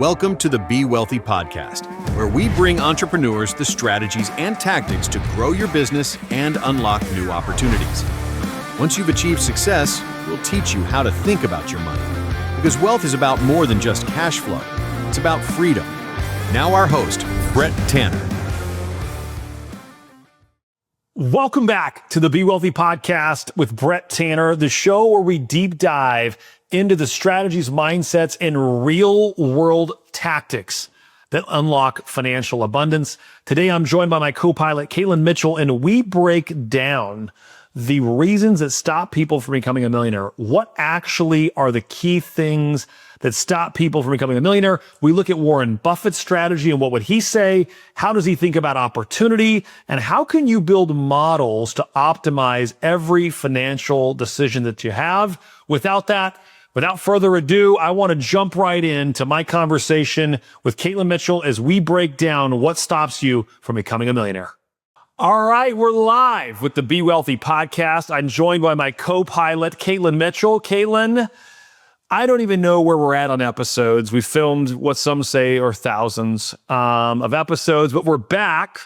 Welcome to the Be Wealthy podcast, where we bring entrepreneurs the strategies and tactics to grow your business and unlock new opportunities. Once you've achieved success, we'll teach you how to think about your money. Because wealth is about more than just cash flow. It's about freedom. Now our host, Brett Tanner. Welcome back to the Be Wealthy podcast with Brett Tanner, the show where we deep dive into the strategies, mindsets, and real-world tactics that unlock financial abundance. Today, I'm joined by my co-pilot, Katelyn Mitchell, and we break down the reasons that stop people from becoming a millionaire. What actually are the key things that stop people from becoming a millionaire? We look at Warren Buffett's strategy and what would he say? How does he think about opportunity? And how can you build models to optimize every financial decision that you have? Without further ado, I want to jump right into my conversation with Katelyn Mitchell as we break down what stops you from becoming a millionaire. All right, we're live with the Be Wealthy podcast. I'm joined by my co-pilot, Katelyn Mitchell. Katelyn, I don't even know where we're at on episodes. We filmed what some say are thousands of episodes, but we're back.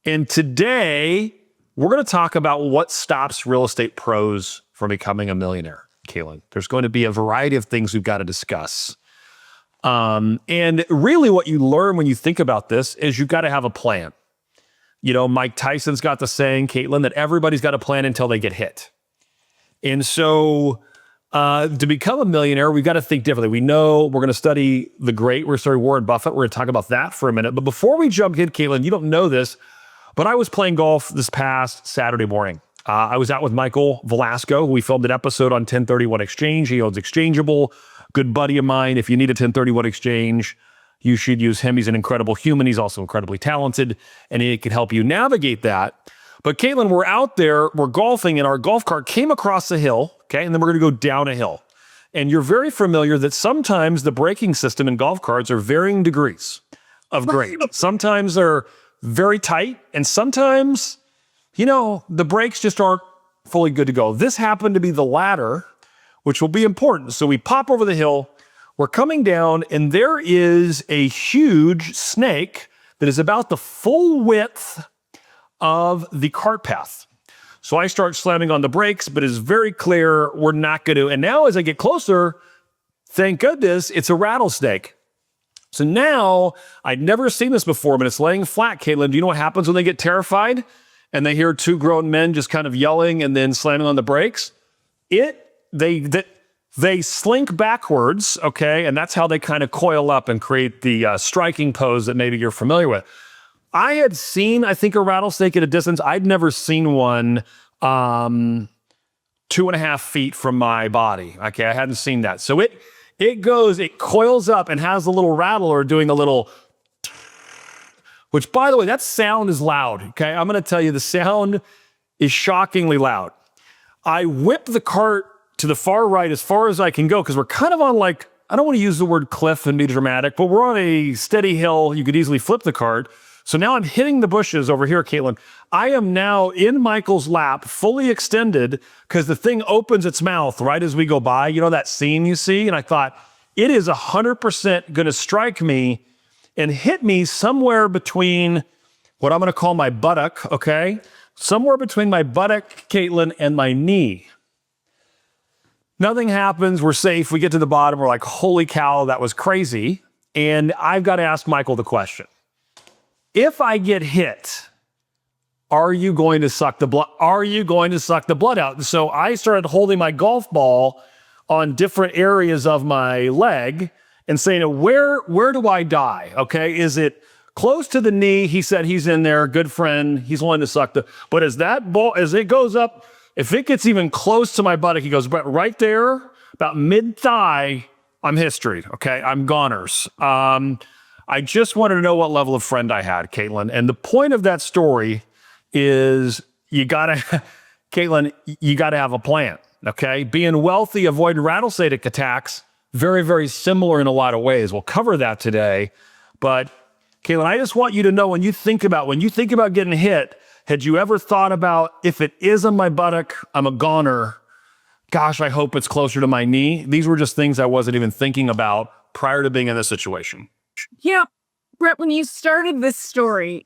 And today, we're going to talk about what stops real estate pros from becoming a millionaire. Katelyn, there's going to be a variety of things we've got to discuss. And really what you learn when you think about this is you've got to have a plan. You know, Mike Tyson's got the saying, Katelyn, that everybody's got a plan until they get hit. And so to become a millionaire, we've got to think differently. We know we're going to study we're going to study Warren Buffett. We're going to talk about that for a minute. But before we jump in, Katelyn, you don't know this, but I was playing golf this past Saturday morning. I was out with Michael Velasco. We filmed an episode on 1031 Exchange. He owns Exchangeable, good buddy of mine. If you need a 1031 exchange, you should use him. He's an incredible human. He's also incredibly talented, and he can help you navigate that. But Katelyn, we're out there, we're golfing, and our golf cart came across a hill, okay? And then we're going to go down a hill. And you're very familiar that sometimes the braking system in golf carts are varying degrees of grade. Sometimes they're very tight, and sometimes, you know, the brakes just aren't fully good to go. This happened to be the latter, which will be important. So we pop over the hill, we're coming down, and there is a huge snake that is about the full width of the cart path. So I start slamming on the brakes, but it's very clear we're not going to. And now as I get closer, thank goodness, it's a rattlesnake. So now, I'd never seen this before, but it's laying flat, Katelyn. Do you know what happens when they get terrified and they hear two grown men just kind of yelling and then slamming on the brakes? They slink backwards, okay? And that's how they kind of coil up and create the striking pose that maybe you're familiar with. I had seen, I think, a rattlesnake at a distance. I'd never seen one 2.5 feet from my body, okay? I hadn't seen that. So it coils up and has a little rattler doing a little, which, by the way, that sound is loud, okay? I'm going to tell you, the sound is shockingly loud. I whip the cart to the far right as far as I can go because we're kind of on, like, I don't want to use the word cliff and be dramatic, but we're on a steady hill. You could easily flip the cart. So now I'm hitting the bushes over here, Katelyn. I am now in Michael's lap, fully extended, because the thing opens its mouth right as we go by. You know that scene you see? And I thought, it is 100% going to strike me and hit me somewhere between what I'm going to call my buttock, okay? Somewhere between my buttock, Katelyn, and my knee. Nothing happens. We're safe. We get to the bottom. We're like, holy cow, that was crazy. And I've got to ask Michael the question. If I get hit, are you going to suck the blood? Are you going to suck the blood out? So I started holding my golf ball on different areas of my leg and saying, where do I die? Okay, is it close to the knee? He said he's in there, good friend. He's willing to suck but as that ball, as it goes up, if it gets even close to my buttock, he goes, but right there, about mid-thigh, I'm history, okay? I'm goners. I just wanted to know what level of friend I had, Katelyn. And the point of that story is Katelyn, you gotta have a plan, okay? Being wealthy, avoiding rattlesnake attacks, very, very similar in a lot of ways. We'll cover that today. But Katelyn, I just want you to know when you think about getting hit, had you ever thought about, if it is on my buttock, I'm a goner, gosh, I hope it's closer to my knee. These were just things I wasn't even thinking about prior to being in this situation. Yeah, Brett, when you started this story,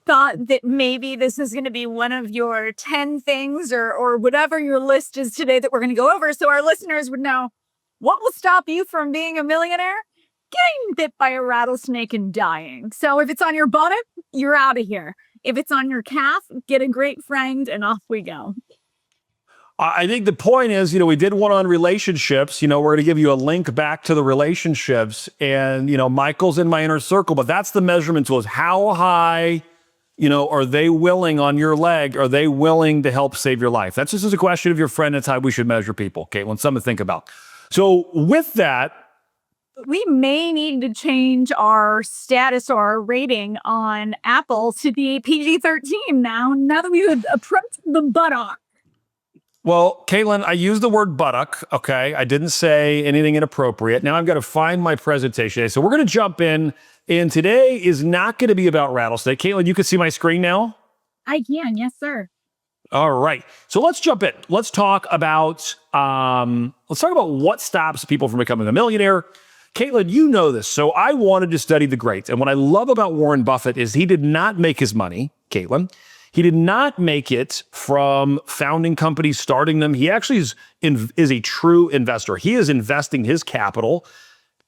thought that maybe this is going to be one of your 10 things or whatever your list is today that we're going to go over, so our listeners would know what will stop you from being a millionaire? Getting bit by a rattlesnake and dying. So if it's on your buttock, you're out of here. If it's on your calf, get a great friend and off we go. I think the point is, we did one on relationships. We're going to give you a link back to the relationships. And, Michael's in my inner circle, but that's the measurement tool is how high, are they willing on your leg? Are they willing to help save your life? That's just a question of your friend. That's how we should measure people. Okay, something to think about. So with that, we may need to change our status or our rating on Apple to be PG-13 now that we would approach the buttock. Well, Katelyn, I used the word buttock, okay? I didn't say anything inappropriate. Now I've got to find my presentation today. So we're going to jump in, and today is not going to be about Rattlesnake. Katelyn, you can see my screen now? I can, yes, sir. All right. So let's jump in. Let's talk about what stops people from becoming a millionaire. Katelyn, you know this. So I wanted to study the greats. And what I love about Warren Buffett is he did not make his money, Katelyn. He did not make it from founding companies, starting them. He actually is a true investor. He is investing his capital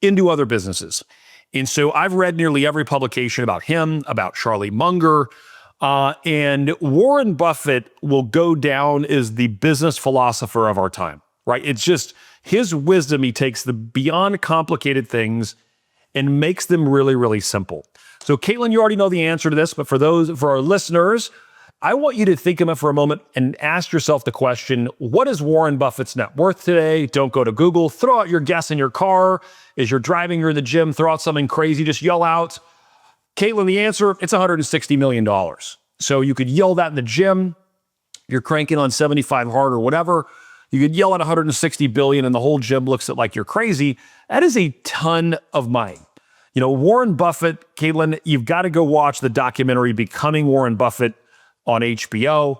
into other businesses. And so I've read nearly every publication about him, about Charlie Munger, and Warren Buffett will go down as the business philosopher of our time, right? It's just his wisdom. He takes the beyond complicated things and makes them really, really simple. So Katelyn, you already know the answer to this, but for our listeners, I want you to think of it for a moment and ask yourself the question, what is Warren Buffett's net worth today? Don't go to Google. Throw out your guess in your car. As you're driving, you're in the gym, throw out something crazy, just yell out. Katelyn, the answer, it's $160 million. So you could yell that in the gym. You're cranking on 75 hard or whatever. You could yell at 160 billion and the whole gym looks at like you're crazy. That is a ton of money. Warren Buffett, Katelyn, you've got to go watch the documentary Becoming Warren Buffett on HBO.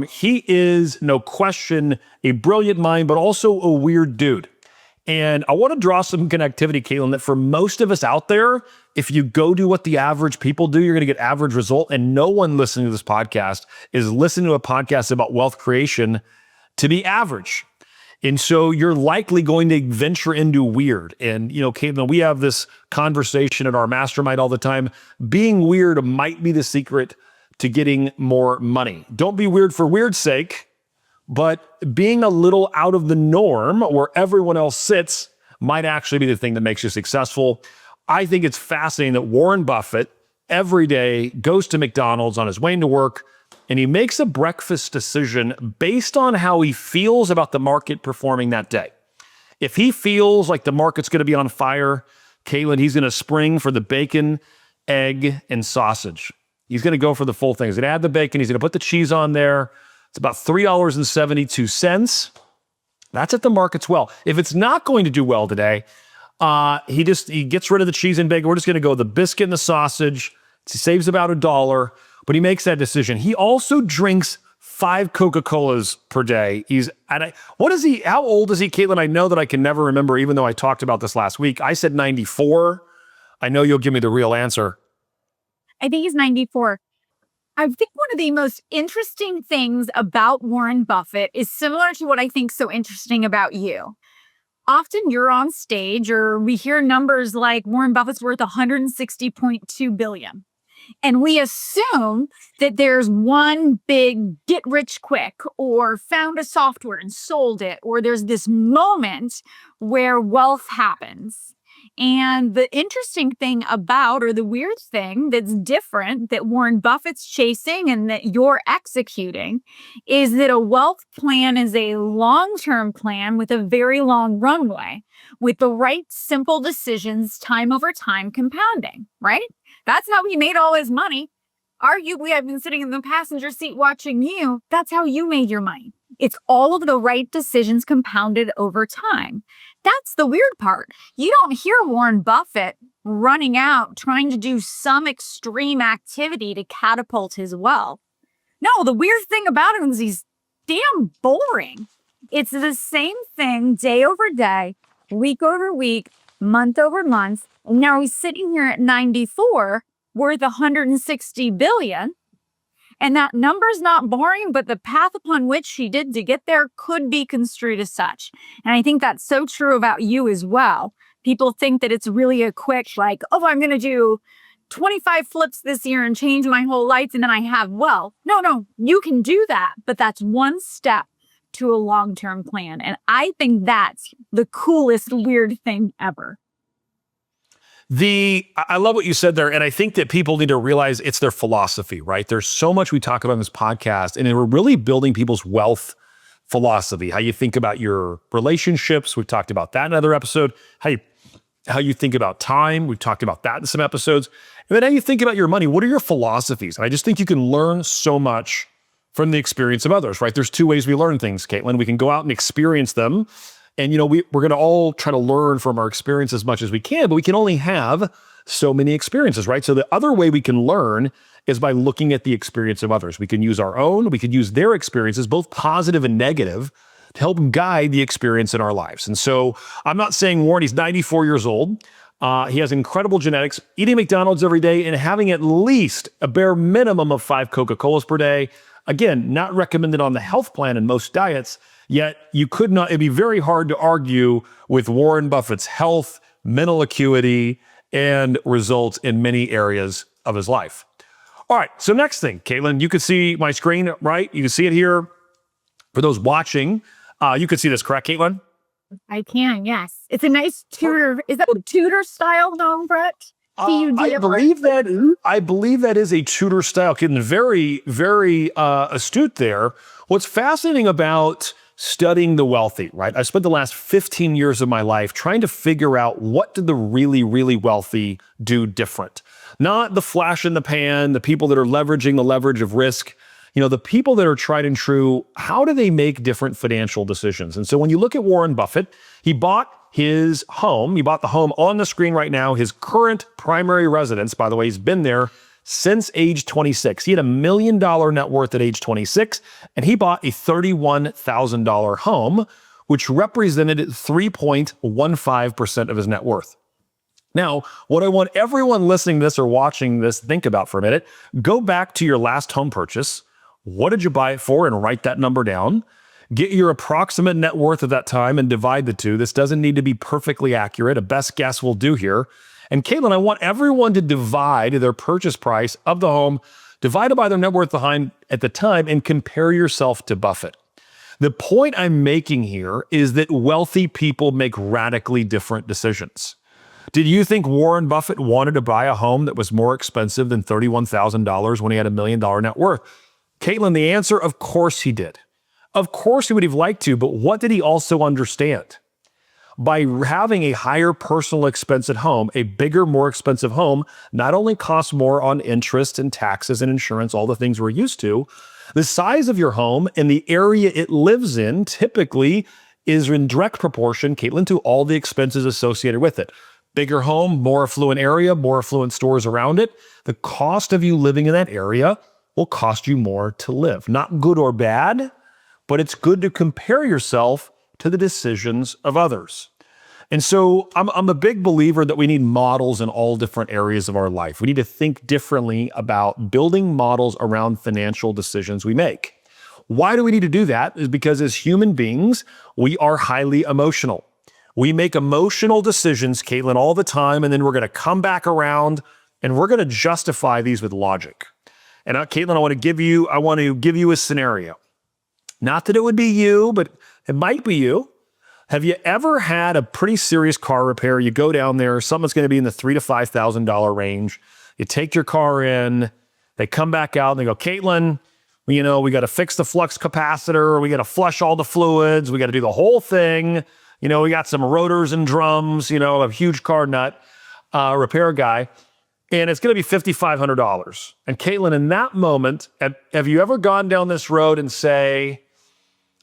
He is, no question, a brilliant mind, but also a weird dude. And I want to draw some connectivity, Katelyn, that for most of us out there, if you go do what the average people do, you're going to get average result. And no one listening to this podcast is listening to a podcast about wealth creation to be average. And so you're likely going to venture into weird. And, Katelyn, we have this conversation at our mastermind all the time. Being weird might be the secret to getting more money. Don't be weird for weird's sake, but being a little out of the norm where everyone else sits might actually be the thing that makes you successful. I think it's fascinating that Warren Buffett every day goes to McDonald's on his way to work and he makes a breakfast decision based on how he feels about the market performing that day. If he feels like the market's going to be on fire, Katelyn, he's going to spring for the bacon, egg, and sausage. He's going to go for the full thing. He's going to add the bacon. He's going to put the cheese on there. It's about $3.72. That's if the market's well. If it's not going to do well today, he gets rid of the cheese and bacon. We're just going to go the biscuit and the sausage. He saves about $1, but he makes that decision. He also drinks 5 Coca-Colas per day. How old is he, Katelyn? I know that I can never remember, even though I talked about this last week. I said 94. I know you'll give me the real answer. I think he's 94. I think one of the most interesting things about Warren Buffett is similar to what I think so interesting about you. Often you're on stage or we hear numbers like Warren Buffett's worth $160.2 billion. And we assume that there's one big get rich quick or found a software and sold it, or there's this moment where wealth happens. And the interesting thing about, or the weird thing that's different that Warren Buffett's chasing and that you're executing is that a wealth plan is a long-term plan with a very long runway, with the right simple decisions time over time compounding, right? That's how he made all his money. Arguably, I've been sitting in the passenger seat watching you. That's how you made your money. It's all of the right decisions compounded over time. That's the weird part. You don't hear Warren Buffett running out trying to do some extreme activity to catapult his wealth. No, the weird thing about him is he's damn boring. It's the same thing day over day, week over week, month over month. And now he's sitting here at 94, worth 160 billion. And that number's not boring, but the path upon which she did to get there could be construed as such. And I think that's so true about you as well. People think that it's really a quick, like, oh, I'm going to do 25 flips this year and change my whole life, and then I have wealth. No, you can do that, but that's one step to a long-term plan. And I think that's the coolest, weird thing ever. I love what you said there. And I think that people need to realize it's their philosophy, right? There's so much we talk about in this podcast, and we're really building people's wealth philosophy, how you think about your relationships. We've talked about that in another episode. How you think about time. We've talked about that in some episodes. And then how you think about your money. What are your philosophies? And I just think you can learn so much from the experience of others, right? There's two ways we learn things, Katelyn. We can go out and experience them. And, we're going to all try to learn from our experience as much as we can, but we can only have so many experiences, right? So the other way we can learn is by looking at the experience of others. We can use our own, we could use their experiences, both positive and negative, to help guide the experience in our lives. And so I'm not saying Warren, he's 94 years old. He has incredible genetics, eating McDonald's every day and having at least a bare minimum of 5 Coca-Colas per day. Again, not recommended on the health plan in most diets, yet it'd be very hard to argue with Warren Buffett's health, mental acuity, and results in many areas of his life. All right, so next thing, Katelyn, you can see my screen, right? You can see it here. For those watching, you can see this, correct, Katelyn? I can, yes. It's a nice Tudor. Is that a Tudor style home, Brett? I believe that is a Tudor style. Katelyn, very, very astute there. What's fascinating about studying the wealthy, right? I spent the last 15 years of my life trying to figure out what did the really, really wealthy do different. Not the flash in the pan, the people that are leveraging the leverage of risk. The people that are tried and true, how do they make different financial decisions? And so when you look at Warren Buffett, he bought the home on the screen right now, his current primary residence. By the way, he's been there since age 26. He had $1 million net worth at age 26, and he bought a $31,000 home, which represented 3.15% of his net worth. Now, what I want everyone listening to this or watching this think about for a minute, go back to your last home purchase. What did you buy it for? And write that number down. Get your approximate net worth at that time and divide the two. This doesn't need to be perfectly accurate. A best guess will do here. And Katelyn, I want everyone to divide their purchase price of the home, divided by their net worth at the time, and compare yourself to Buffett. The point I'm making here is that wealthy people make radically different decisions. Did you think Warren Buffett wanted to buy a home that was more expensive than $31,000 when he had $1 million net worth? Katelyn, the answer, of course he did. Of course he would have liked to, but what did he also understand? By having a higher personal expense at home, a bigger, more expensive home not only costs more on interest and taxes and insurance, all the things we're used to, the size of your home and the area it lives in typically is in direct proportion, Katelyn, to all the expenses associated with it. Bigger home, more affluent area, more affluent stores around it. The cost of you living in that area will cost you more to live. Not good or bad, but it's good to compare yourself to the decisions of others. And so I'm a big believer that we need models in all different areas of our life. We need to think differently about building models around financial decisions we make. Why do we need to do that? Is because as human beings, we are highly emotional. We make emotional decisions, Katelyn, all the time, and then we're going to come back around and we're going to justify these with logic. And Katelyn, I want to give you a scenario. Not that it would be you, but it might be you. Have you ever had a pretty serious car repair? You go down there, something's going to be in the $3,000 to $5,000 range. You take your car in, they come back out and they go, Katelyn, we got to fix the flux capacitor. We got to flush all the fluids. We got to do the whole thing. We got some rotors and drums, a huge car nut repair guy. And it's going to be $5,500. And Katelyn, in that moment, have you ever gone down this road and say,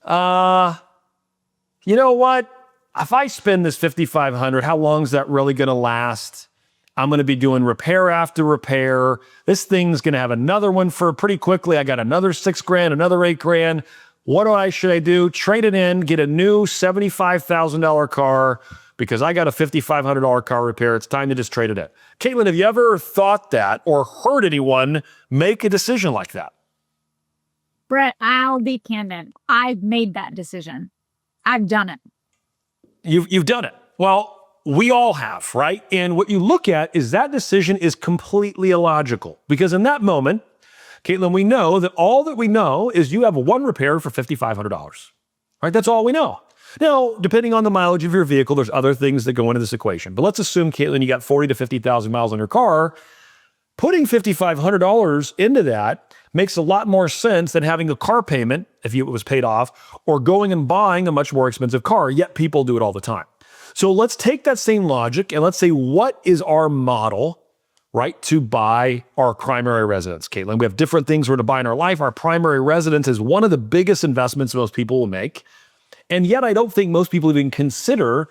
you know what? If I spend this $5,500, how long is that really going to last? I'm going to be doing repair after repair. This thing's going to have another one for pretty quickly. I got another $6,000, another $8,000. What should I do? Trade it in, get a new $75,000 car because I got a $5,500 car repair. It's time to just trade it in. Katelyn, have you ever thought that or heard anyone make a decision like that? Brett, I'll be candid. I've made that decision. I've done it. You've done it. Well, we all have, right? And what you look at is that decision is completely illogical, because in that moment, Katelyn, we know that all that we know is you have one repair for $5,500, right? That's all we know. Now, depending on the mileage of your vehicle, there's other things that go into this equation. But let's assume, Katelyn, you got 40 to 50,000 miles on your car. Putting $5,500 into that makes a lot more sense than having a car payment, if it was paid off, or going and buying a much more expensive car, yet people do it all the time. So let's take that same logic and let's say, what is our model, right, to buy our primary residence, Katelyn? We have different things we're to buy in our life. Our primary residence is one of the biggest investments most people will make. And yet I don't think most people even consider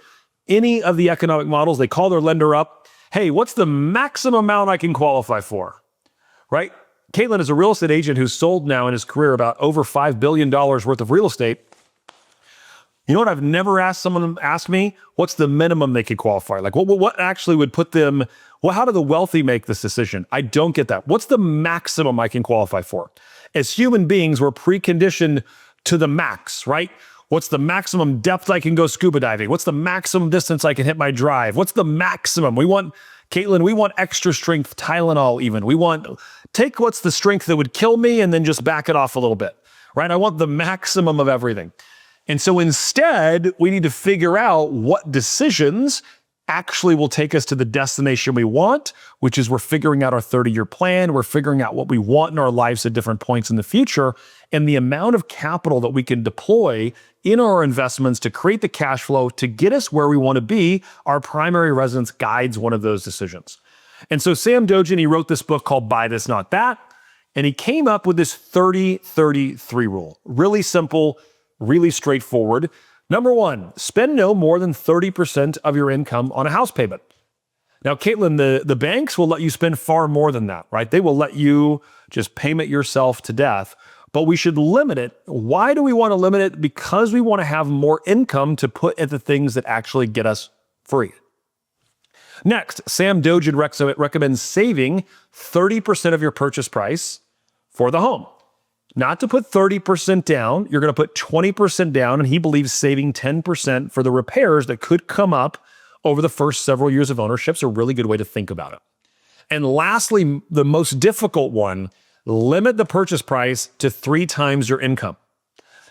any of the economic models. They call their lender up. Hey, what's the maximum amount I can qualify for, right? Katelyn is a real estate agent who's sold now in his career about over $5 billion worth of real estate. You know what I've never asked someone to ask me? What's the minimum they could qualify? Like what actually would put them, well, how do the wealthy make this decision? I don't get that. What's the maximum I can qualify for? As human beings, we're preconditioned to the max, right? What's the maximum depth I can go scuba diving? What's the maximum distance I can hit my drive? What's the maximum? Katelyn, we want extra strength Tylenol even. Take what's the strength that would kill me and then just back it off a little bit, right? I want the maximum of everything. And so instead, we need to figure out what decisions actually will take us to the destination we want, which is we're figuring out our 30-year plan. We're figuring out what we want in our lives at different points in the future, and the amount of capital that we can deploy in our investments to create the cash flow to get us where we want to be. Our primary residence guides one of those decisions. And so Sam Dogen, he wrote this book called Buy This, Not That, and he came up with this 30-33 rule. Really simple, really straightforward. Number one, spend no more than 30% of your income on a house payment. Now, Katelyn, the banks will let you spend far more than that, right? They will let you just payment yourself to death, but we should limit it. Why do we want to limit it? Because we want to have more income to put at the things that actually get us free. Next, Sam Dogen recommends saving 30% of your purchase price for the home. Not to put 30% down, you're going to put 20% down, and he believes saving 10% for the repairs that could come up over the first several years of ownership is a really good way to think about it. And lastly, the most difficult one, limit the purchase price to 3 times your income.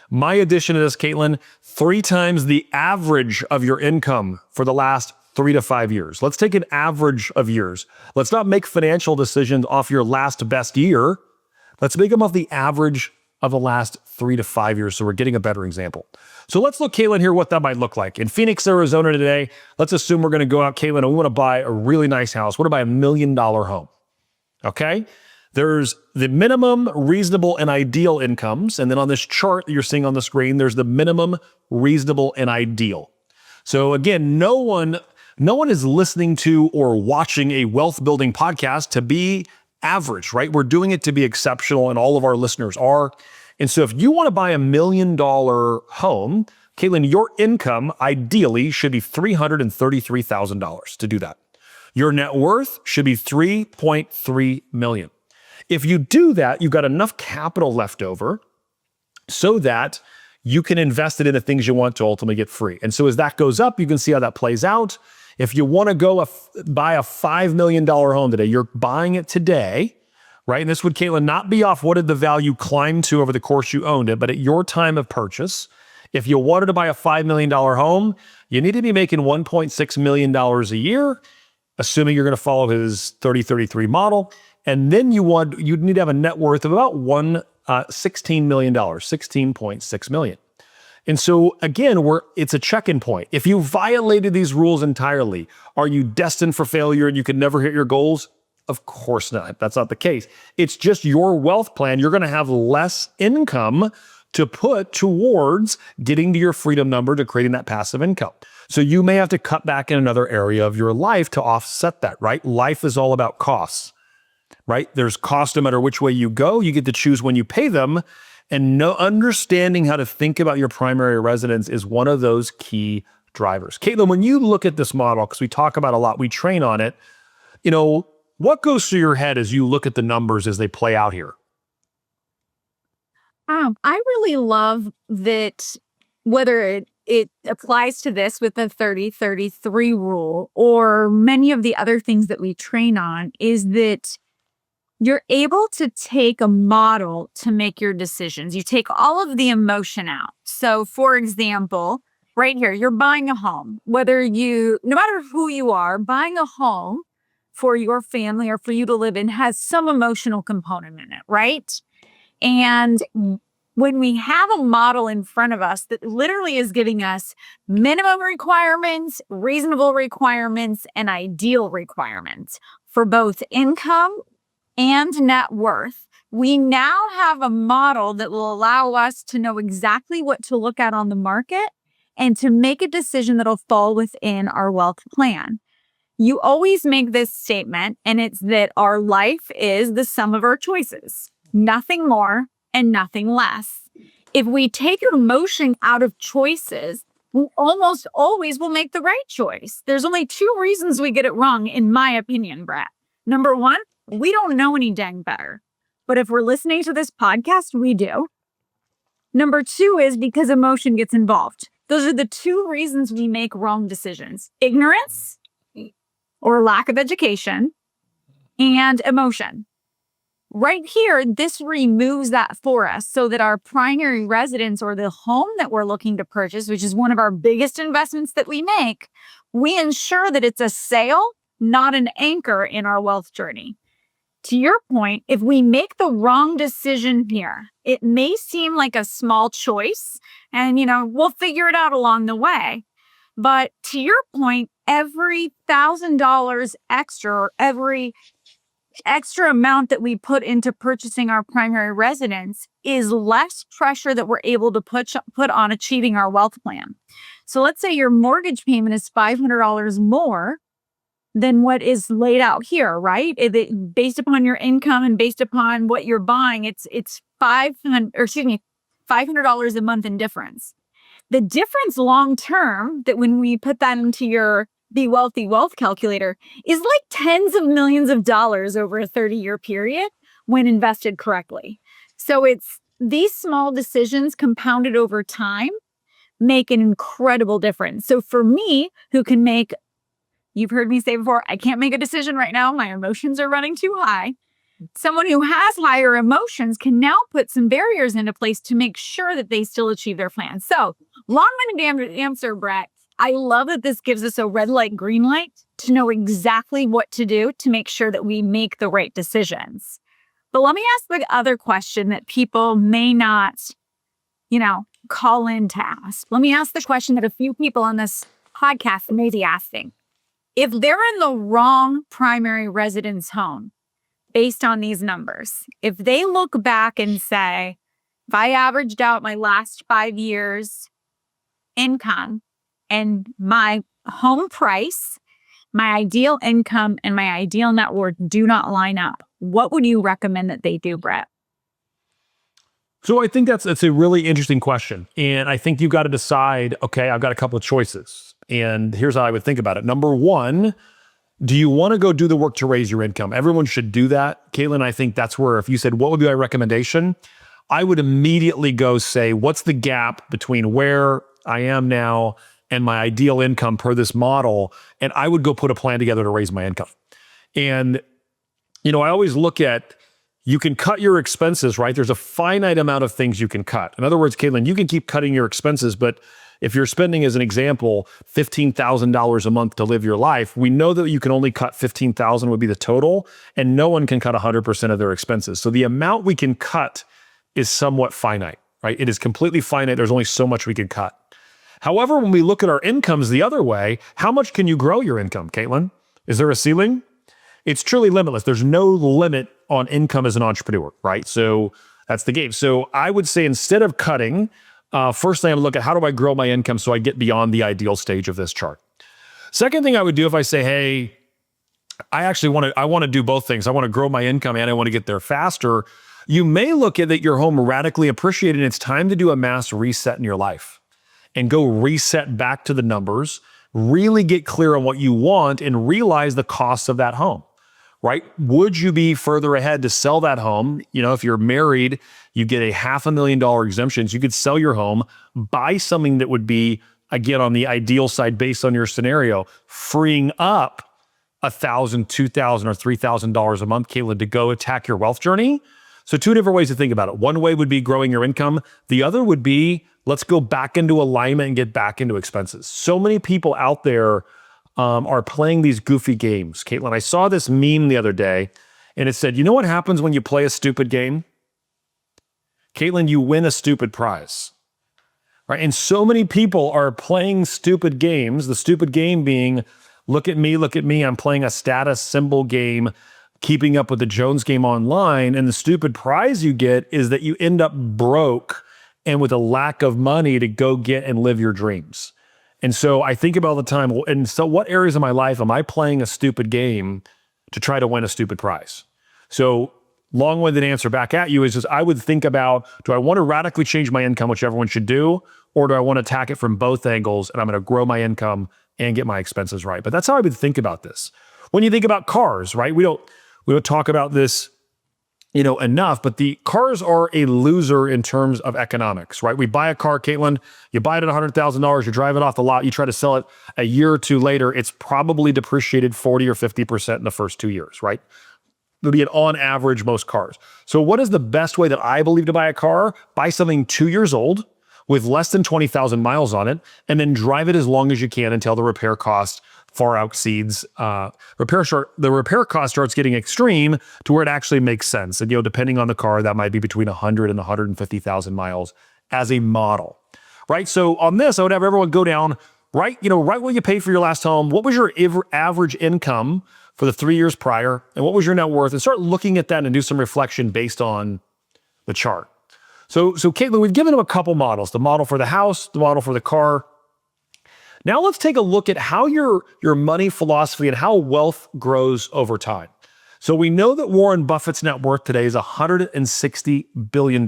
My addition to this, Katelyn, 3 times the average of your income for the last 3 to 5 years. Let's take an average of years. Let's not make financial decisions off your last best year. Let's make them off the average of the last 3 to 5 years, so we're getting a better example. So let's look, Katelyn, here what that might look like. In Phoenix, Arizona today, let's assume we're going to go out, Katelyn, and we want to buy a really nice house. We want to buy $1 million home, okay? There's the minimum, reasonable, and ideal incomes, and then on this chart that you're seeing on the screen, there's the minimum, reasonable, and ideal. So again, no one is listening to or watching a wealth building podcast to be average, right? We're doing it to be exceptional, and all of our listeners are. And so if you want to buy $1 million home, Katelyn, your income ideally should be $333,000 to do that. Your net worth should be $3.3 million. If you do that, you've got enough capital left over so that you can invest it in the things you want to ultimately get free. And so as that goes up, you can see how that plays out. If you want to go buy a $5 million home today, you're buying it today, right? And this would, Katelyn, not be off what did the value climb to over the course you owned it, but at your time of purchase. If you wanted to buy a $5 million home, you need to be making $1.6 million a year, assuming you're going to follow his 30-33 model. And then you'd need to have a net worth of about $16 million, $16.6 million. And so again, it's a check-in point. If you violated these rules entirely, are you destined for failure and you can never hit your goals? Of course not. That's not the case. It's just your wealth plan. You're going to have less income to put towards getting to your freedom number, to creating that passive income. So you may have to cut back in another area of your life to offset that, right? Life is all about costs, right? There's cost no matter which way you go. You get to choose when you pay them. And understanding how to think about your primary residence is one of those key drivers. Katelyn, when you look at this model, because we talk about a lot, we train on it, what goes through your head as you look at the numbers as they play out here? I really love that whether it applies to this with the 30-33 rule or many of the other things that we train on is that you're able to take a model to make your decisions. You take all of the emotion out. So for example, right here, you're buying a home, no matter who you are, buying a home for your family or for you to live in has some emotional component in it, right? And when we have a model in front of us that literally is giving us minimum requirements, reasonable requirements, and ideal requirements for both income and net worth, we now have a model that will allow us to know exactly what to look at on the market and to make a decision that'll fall within our wealth plan. You always make this statement, and it's that our life is the sum of our choices, nothing more and nothing less. If we take emotion out of choices, we almost always will make the right choice. There's only two reasons we get it wrong, in my opinion, Brett. Number one, we don't know any dang better. But if we're listening to this podcast, we do. Number two is because emotion gets involved. Those are the two reasons we make wrong decisions: ignorance or lack of education and emotion. Right here, this removes that for us so that our primary residence or the home that we're looking to purchase, which is one of our biggest investments that we make, we ensure that it's a sale, not an anchor in our wealth journey. To your point, if we make the wrong decision here, it may seem like a small choice and, we'll figure it out along the way. But to your point, every $1,000 extra or every extra amount that we put into purchasing our primary residence is less pressure that we're able to put on achieving our wealth plan. So let's say your mortgage payment is $500 more than what is laid out here, right? Based upon your income and based upon what you're buying, it's $500 a month in difference. The difference long term, that when we put that into your Be Wealthy wealth calculator, is like tens of millions of dollars over a 30-year period when invested correctly. So it's these small decisions compounded over time make an incredible difference. So for me, you've heard me say before, I can't make a decision right now. My emotions are running too high. Someone who has higher emotions can now put some barriers into place to make sure that they still achieve their plan. So long-winded answer, Brett. I love that this gives us a red light, green light to know exactly what to do to make sure that we make the right decisions. But let me ask the other question that people may not, call in to ask. Let me ask the question that a few people on this podcast may be asking. If they're in the wrong primary residence home, based on these numbers, if they look back and say, if I averaged out my last 5 years income and my home price, my ideal income and my ideal net worth do not line up, what would you recommend that they do, Brett? So I think that's a really interesting question. And I think you've got to decide, okay, I've got a couple of choices. And here's how I would think about it. Number one, do you want to go do the work to raise your income? Everyone should do that. Katelyn, I think that's where if you said, what would be my recommendation? I would immediately go say, what's the gap between where I am now and my ideal income per this model? And I would go put a plan together to raise my income. And, I always look at, you can cut your expenses, right? There's a finite amount of things you can cut. In other words, Katelyn, you can keep cutting your expenses, but if you're spending, as an example, $15,000 a month to live your life, we know that you can only cut $15,000 would be the total, and no one can cut 100% of their expenses. So the amount we can cut is somewhat finite, right? It is completely finite. There's only so much we can cut. However, when we look at our incomes the other way, how much can you grow your income, Katelyn? Is there a ceiling? It's truly limitless. There's no limit on income as an entrepreneur, right? So that's the game. So I would say instead of cutting, first thing I would look at, how do I grow my income so I get beyond the ideal stage of this chart? Second thing I would do if I say, hey, I want to do both things. I want to grow my income and I want to get there faster. You may look at that your home radically appreciated and it's time to do a mass reset in your life. and go reset back to the numbers, really get clear on what you want and realize the cost of that home, right? Would you be further ahead to sell that home? You know, if you're married, you get a $500,000 exemptions. You could sell your home, buy something that would be, again, on the ideal side based on your scenario, freeing up $1,000, $2,000, or $3,000 a month, Katelyn, to go attack your wealth journey. So two different ways to think about it. One way would be growing your income. The other would be, let's go back into alignment and get back into expenses. So many people out there are playing these goofy games. Katelyn, I saw this meme the other day, and it said, you know what happens when you play a stupid game? Katelyn, you win a stupid prize. Right? And so many people are playing stupid games, the stupid game being, look at me, I'm playing a status symbol game, keeping up with the Jones game online, and the stupid prize you get is that you end up broke and with a lack of money to go get and live your dreams. And so I think about all the time, and so what areas of my life am I playing a stupid game to try to win a stupid prize? So long-winded answer back at you is just, I would think about, do I want to radically change my income, which everyone should do, or do I want to attack it from both angles and I'm going to grow my income and get my expenses right? But that's how I would think about this. When you think about cars, right? We don't talk about this, enough, but the cars are a loser in terms of economics, right? We buy a car, Katelyn, you buy it at $100,000, you drive it off the lot, you try to sell it a year or two later, it's probably depreciated 40 or 50% in the first 2 years, right? It'll be an on average most cars. So what is the best way that I believe to buy a car? Buy something 2 years old with less than 20,000 miles on it, and then drive it as long as you can until the repair cost far exceeds the repair cost starts getting extreme to where it actually makes sense. And depending on the car, that might be between 100 and 150,000 miles as a model, right? So on this, I would have everyone go down right when you paid for your last home. What was your average income for the 3 years prior, and what was your net worth? And start looking at that and do some reflection based on the chart. So Katelyn, we've given them a couple models: the model for the house, the model for the car. Now let's take a look at how your money philosophy and how wealth grows over time. So we know that Warren Buffett's net worth today is $160 billion.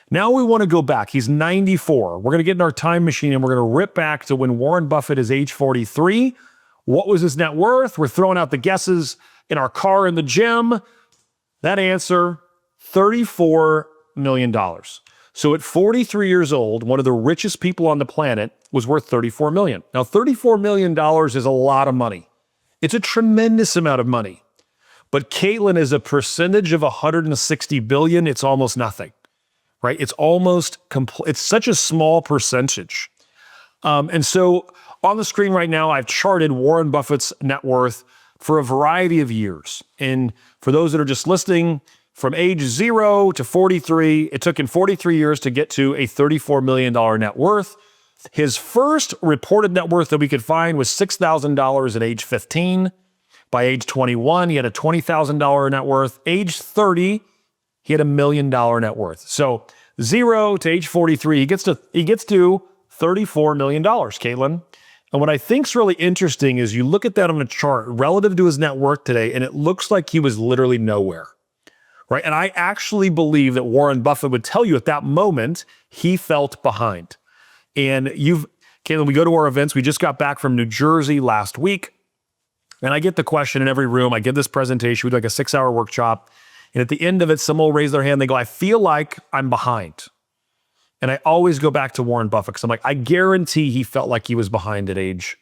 Now we want to go back. He's 94. We're going to get in our time machine and we're going to rip back to when Warren Buffett is age 43. What was his net worth? We're throwing out the guesses in our car in the gym. That answer, $34 million. So at 43 years old, one of the richest people on the planet was worth $34 million. Now, $34 million is a lot of money. It's a tremendous amount of money. But Katelyn, is a percentage of $160 billion, it's almost nothing, right? It's almost it's such a small percentage. And so on the screen right now, I've charted Warren Buffett's net worth for a variety of years. And for those that are just listening, from age 0 to 43, it took him 43 years to get to a $34 million net worth. His first reported net worth that we could find was $6,000 at age 15. By age 21, he had a $20,000 net worth. Age 30, he had $1 million net worth. So 0 to age 43, he gets to $34 million, Katelyn. And what I think is really interesting is you look at that on a chart relative to his net worth today, and it looks like he was literally nowhere. Right? And I actually believe that Warren Buffett would tell you at that moment, he felt behind. And Katelyn, we go to our events. We just got back from New Jersey last week. And I get the question in every room. I give this presentation. We do like a 6-hour workshop. And at the end of it, someone will raise their hand. They go, I feel like I'm behind. And I always go back to Warren Buffett because I'm like, I guarantee he felt like he was behind at age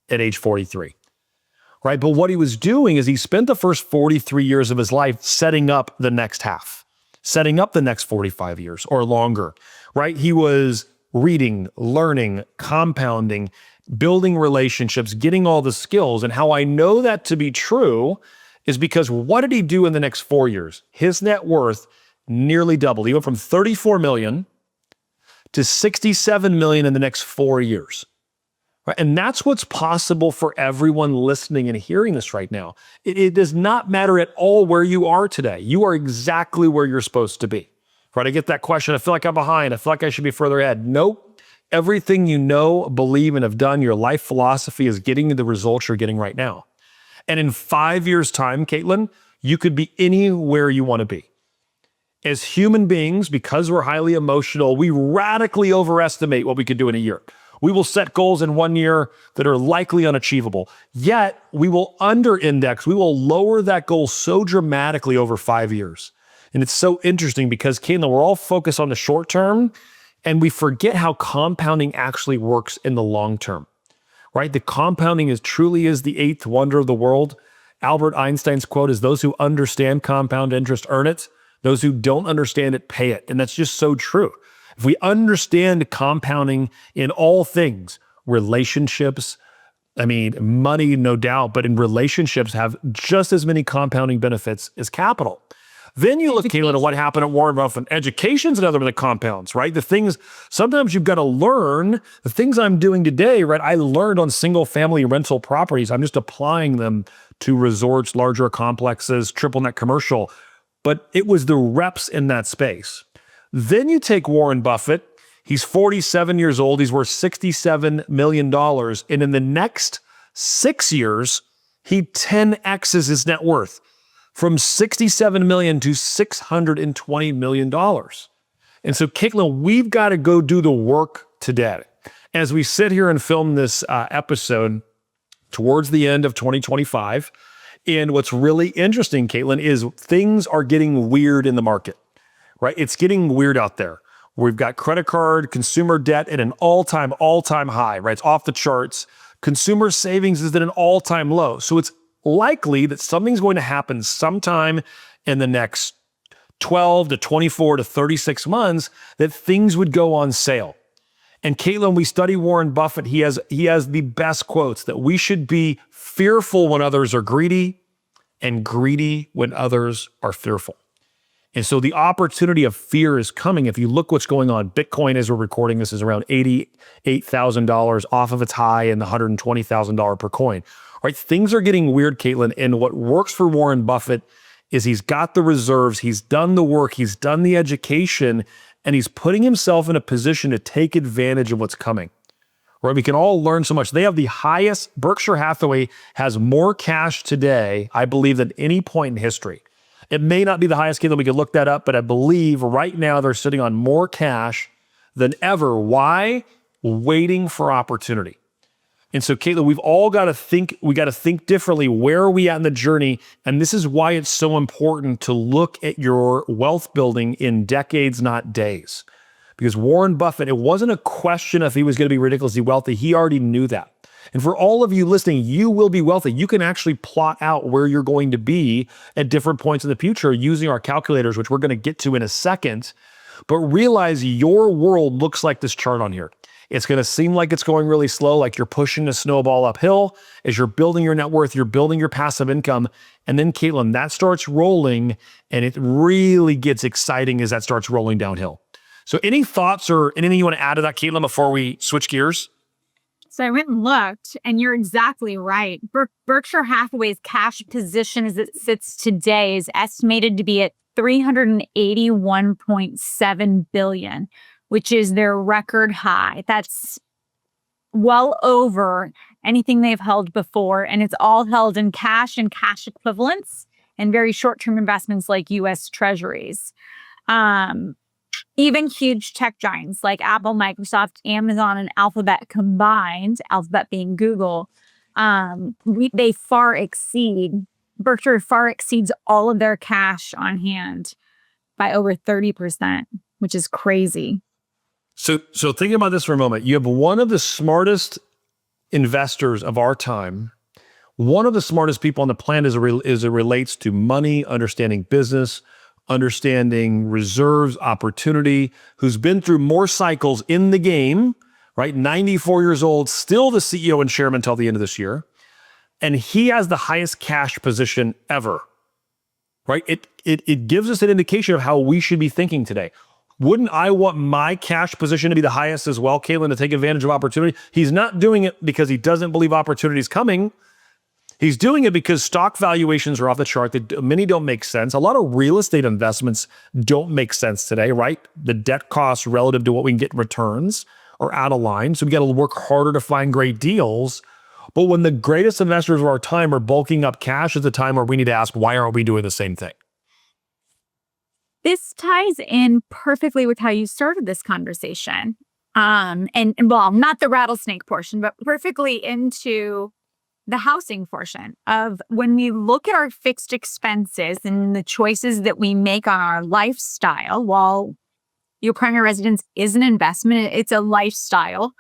43. Right? But what he was doing is he spent the first 43 years of his life setting up the next half, setting up the next 45 years or longer, right? He was reading, learning, compounding, building relationships, getting all the skills. And how I know that to be true is because what did he do in the next 4 years? His net worth nearly doubled. He went from 34 million to 67 million in the next 4 years. Right? And that's what's possible for everyone listening and hearing this right now. It does not matter at all where you are today. You are exactly where you're supposed to be. Right? I get that question. I feel like I'm behind. I feel like I should be further ahead. Nope. Everything you know, believe, and have done, your life philosophy is getting you the results you're getting right now. And in 5 years' time, Katelyn, you could be anywhere you want to be. As human beings, because we're highly emotional, we radically overestimate what we could do in a year. We will set goals in 1 year that are likely unachievable. Yet, we will under-index. We will lower that goal so dramatically over 5 years. And it's so interesting because, Katelyn, we're all focused on the short term, and we forget how compounding actually works in the long term, right? The compounding truly is the eighth wonder of the world. Albert Einstein's quote is, "Those who understand compound interest earn it. Those who don't understand it pay it." And that's just so true. If we understand compounding in all things, relationships, money, no doubt, but in relationships have just as many compounding benefits as capital. Then you look, Katelyn, at what happened at Warren Buffett. Education's another one that compounds, right? The things, sometimes you've got to learn, the things I'm doing today, right? I learned on single family rental properties. I'm just applying them to resorts, larger complexes, triple net commercial. But it was the reps in that space. Then you take Warren Buffett. He's 47 years old. He's worth $67 million. And in the next 6 years, he 10x's his net worth from $67 million to $620 million. And so, Katelyn, we've got to go do the work today. As we sit here and film this episode towards the end of 2025, and what's really interesting, Katelyn, is things are getting weird in the market, right? It's getting weird out there. We've got credit card, consumer debt at an all-time high, right? It's off the charts. Consumer savings is at an all-time low. So it's likely that something's going to happen sometime in the next 12 to 24 to 36 months that things would go on sale. And Katelyn, we study Warren Buffett. He has the best quotes that we should be fearful when others are greedy and greedy when others are fearful. And so the opportunity of fear is coming. If you look what's going on, Bitcoin, as we're recording this, is around $88,000 off of its high and the $120,000 per coin. Right? Things are getting weird, Katelyn. And what works for Warren Buffett is he's got the reserves, he's done the work, he's done the education, and he's putting himself in a position to take advantage of what's coming. Right? We can all learn so much. They have the highest, Berkshire Hathaway has more cash today, I believe, than any point in history. It may not be the highest, Katelyn, we could look that up, but I believe right now they're sitting on more cash than ever. Why? Waiting for opportunity. And so, Katelyn, we've all got to think, we got to think differently. Where are we at in the journey? And this is why it's so important to look at your wealth building in decades, not days. Because Warren Buffett, it wasn't a question if he was going to be ridiculously wealthy. He already knew that. And for all of you listening, you will be wealthy. You can actually plot out where you're going to be at different points in the future using our calculators, which we're going to get to in a second. But realize your world looks like this chart on here. It's going to seem like it's going really slow, like you're pushing a snowball uphill. As you're building your net worth, you're building your passive income. And then, Katelyn, that starts rolling, and it really gets exciting as that starts rolling downhill. So any thoughts or anything you want to add to that, Katelyn, before we switch gears? So I went and looked, and you're exactly right. Berkshire Hathaway's cash position as it sits today is estimated to be at $381.7 billion, which is their record high. That's well over anything they've held before, and it's all held in cash and cash equivalents and very short-term investments like U.S. Treasuries. Even huge tech giants like Apple, Microsoft, Amazon, and Alphabet combined, Alphabet being Google, Berkshire far exceeds all of their cash on hand by over 30%, which is crazy. So thinking about this for a moment, you have one of the smartest investors of our time, one of the smartest people on the planet as it relates to money, understanding business, understanding reserves, opportunity, who's been through more cycles in the game, right? 94 years old, still the CEO and chairman until the end of this year. And he has the highest cash position ever, right? It gives us an indication of how we should be thinking today. Wouldn't I want my cash position to be the highest as well, Katelyn, to take advantage of opportunity? He's not doing it because he doesn't believe opportunity is coming. He's doing it because stock valuations are off the chart. That many don't make sense. A lot of real estate investments don't make sense today, right? The debt costs relative to what we can get in returns are out of line. So we got to work harder to find great deals. But when the greatest investors of our time are bulking up cash, is the time where we need to ask, why aren't we doing the same thing? This ties in perfectly with how you started this conversation. And well, not the rattlesnake portion, but perfectly into the housing portion of when we look at our fixed expenses and the choices that we make on our lifestyle. While your primary residence is an investment, it's a lifestyle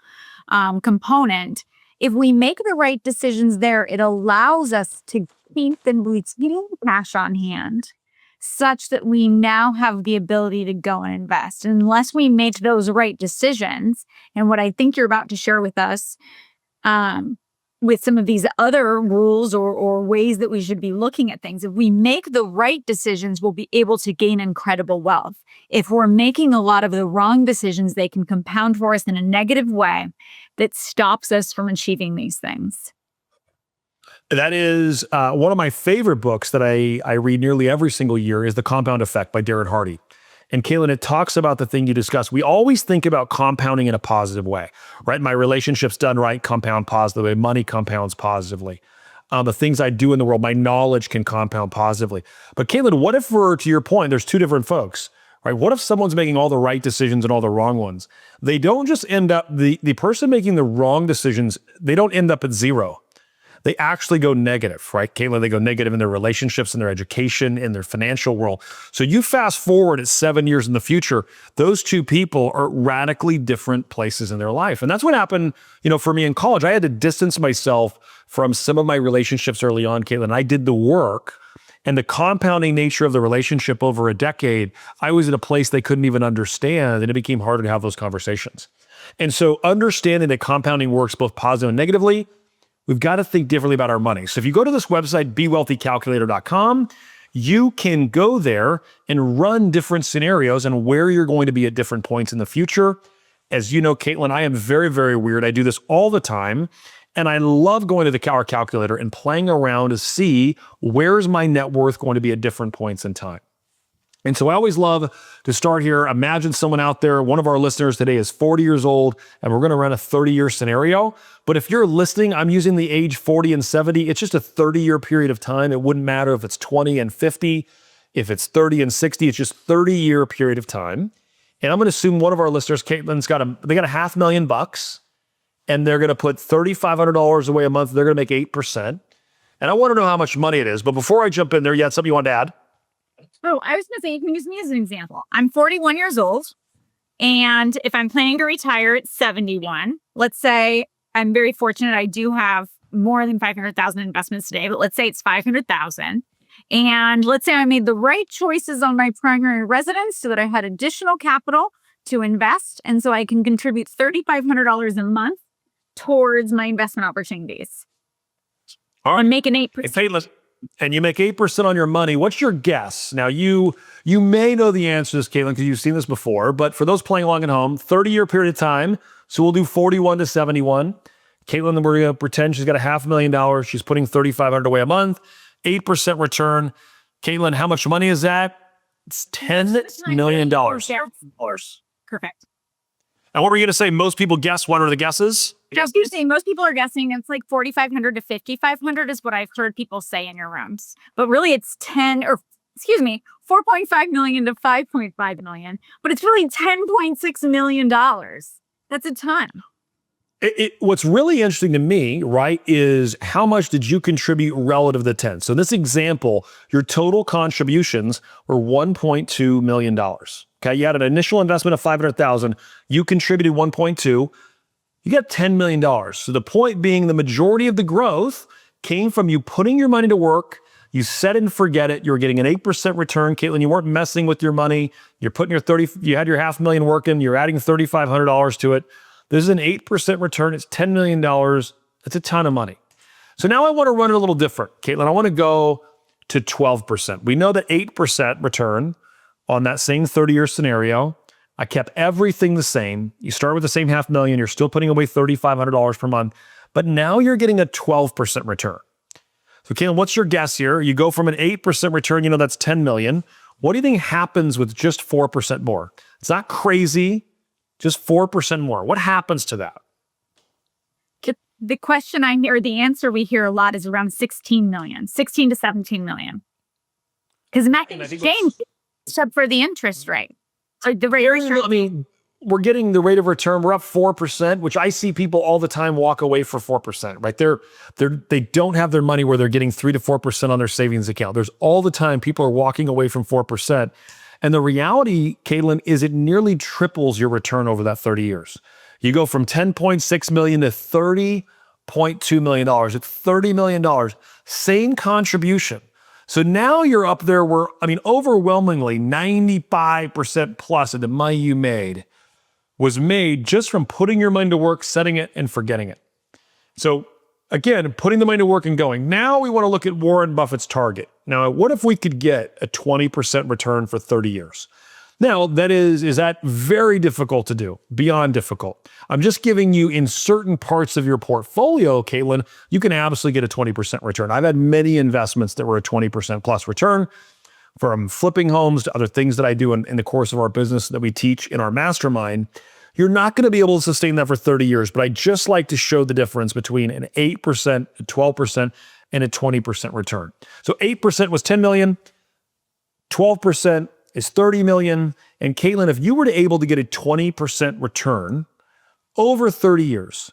component. If we make the right decisions there, it allows us to keep the cash on hand such that we now have the ability to go and invest. And unless we make those right decisions, and what I think you're about to share with us, with some of these other rules or ways that we should be looking at things, if we make the right decisions, we'll be able to gain incredible wealth. If we're making a lot of the wrong decisions, they can compound for us in a negative way that stops us from achieving these things. That is one of my favorite books that I read nearly every single year is The Compound Effect by Darren Hardy. And Katelyn, it talks about the thing you discussed. We always think about compounding in a positive way, right? My relationships done right compound positively. Money compounds positively. The things I do in the world, my knowledge can compound positively. But Katelyn, what if to your point, there's two different folks, right? What if someone's making all the right decisions and all the wrong ones? They don't just end up, the person making the wrong decisions, they don't end up at zero. They actually go negative, right? Katelyn, they go negative in their relationships, in their education, in their financial world. So you fast forward at 7 years in the future, those two people are radically different places in their life. And that's what happened, for me in college. I had to distance myself from some of my relationships early on, Katelyn. I did the work, and the compounding nature of the relationship over a decade, I was in a place they couldn't even understand, and it became harder to have those conversations. And so understanding that compounding works both positive and negatively, we've got to think differently about our money. So if you go to this website, bewealthycalculator.com, you can go there and run different scenarios and where you're going to be at different points in the future. As you know, Katelyn, I am very, very weird. I do this all the time. And I love going to our calculator and playing around to see where's my net worth going to be at different points in time. And so I always love to start here. Imagine someone out there, one of our listeners today is 40 years old, and we're going to run a 30-year scenario. But if you're listening, I'm using the age 40 and 70. It's just a 30-year period of time. It wouldn't matter if it's 20 and 50, if it's 30 and 60. It's just 30-year period of time. And I'm going to assume one of our listeners, Katelyn's got $500,000, and they're going to put $3,500 away a month. They're going to make 8%. And I want to know how much money it is. But before I jump in there, you had something you wanted to add? Oh, I was going to say, you can use me as an example. I'm 41 years old. And if I'm planning to retire at 71, let's say I'm very fortunate. I do have more than 500,000 investments today, but let's say it's 500,000. And let's say I made the right choices on my primary residence so that I had additional capital to invest. And so I can contribute $3,500 a month towards my investment opportunities. All right. And make an 8%. And you make 8% on your money. What's your guess? Now, you may know the answer to this, Katelyn, because you've seen this before. But for those playing along at home, 30-year period of time. So we'll do 41 to 71. Katelyn, we're going to pretend she's got $500,000. She's putting $3,500 away a month. 8% return. Katelyn, how much money is that? It's $10 million. Perfect. And what were you going to say? Most people guess. What are the guesses? Just you saying most people are guessing it's like 4,500 to 5,500 is what I've heard people say in your rooms. But really it's 4.5 million to 5.5 million. But it's really $10.6 million. That's a ton. What's really interesting to me, right, is how much did you contribute relative to the 10? So in this example, your total contributions were $1.2 million. Okay, you had an initial investment of $500,000. You contributed 1.2. You got $10 million. So the point being, the majority of the growth came from you putting your money to work. You set it and forget it. You were getting an 8% return. Katelyn, you weren't messing with your money. You're putting you had your $500,000 working. You're adding $3,500 to it. This is an 8% return. It's $10 million. That's a ton of money. So now I want to run it a little different. Katelyn, I want to go to 12%. We know that 8% return on that same 30-year scenario. I kept everything the same. You start with the same $500,000. You're still putting away $3,500 per month, but now you're getting a 12% return. So Katelyn, what's your guess here? You go from an 8% return, that's 10 million. What do you think happens with just 4% more? It's not crazy, just 4% more. What happens to that? The question I hear, the answer we hear a lot is around 16 to 17 million. Because in that exchange, except for the interest rate. Like the rate of return. I mean, we're getting the rate of return. We're up 4%, which I see people all the time walk away for 4%, right? They don't have their money where they're getting 3 to 4% on their savings account. There's all the time people are walking away from 4%. And the reality, Katelyn, is it nearly triples your return over that 30 years. You go from $10.6 million to $30.2 million. It's $30 million. Same contribution. So now you're up there where, overwhelmingly 95% plus of the money you made was made just from putting your money to work, setting it, and forgetting it. So again, putting the money to work and going. Now we want to look at Warren Buffett's target. Now, what if we could get a 20% return for 30 years? Now, is that very difficult to do? Beyond difficult. I'm just giving you in certain parts of your portfolio, Katelyn, you can absolutely get a 20% return. I've had many investments that were a 20% plus return, from flipping homes to other things that I do in the course of our business that we teach in our mastermind. You're not going to be able to sustain that for 30 years, but I just like to show the difference between an 8%, a 12%, and a 20% return. So 8% was 10 million, 12% is 30 million. And Katelyn, if you were able to get a 20% return over 30 years,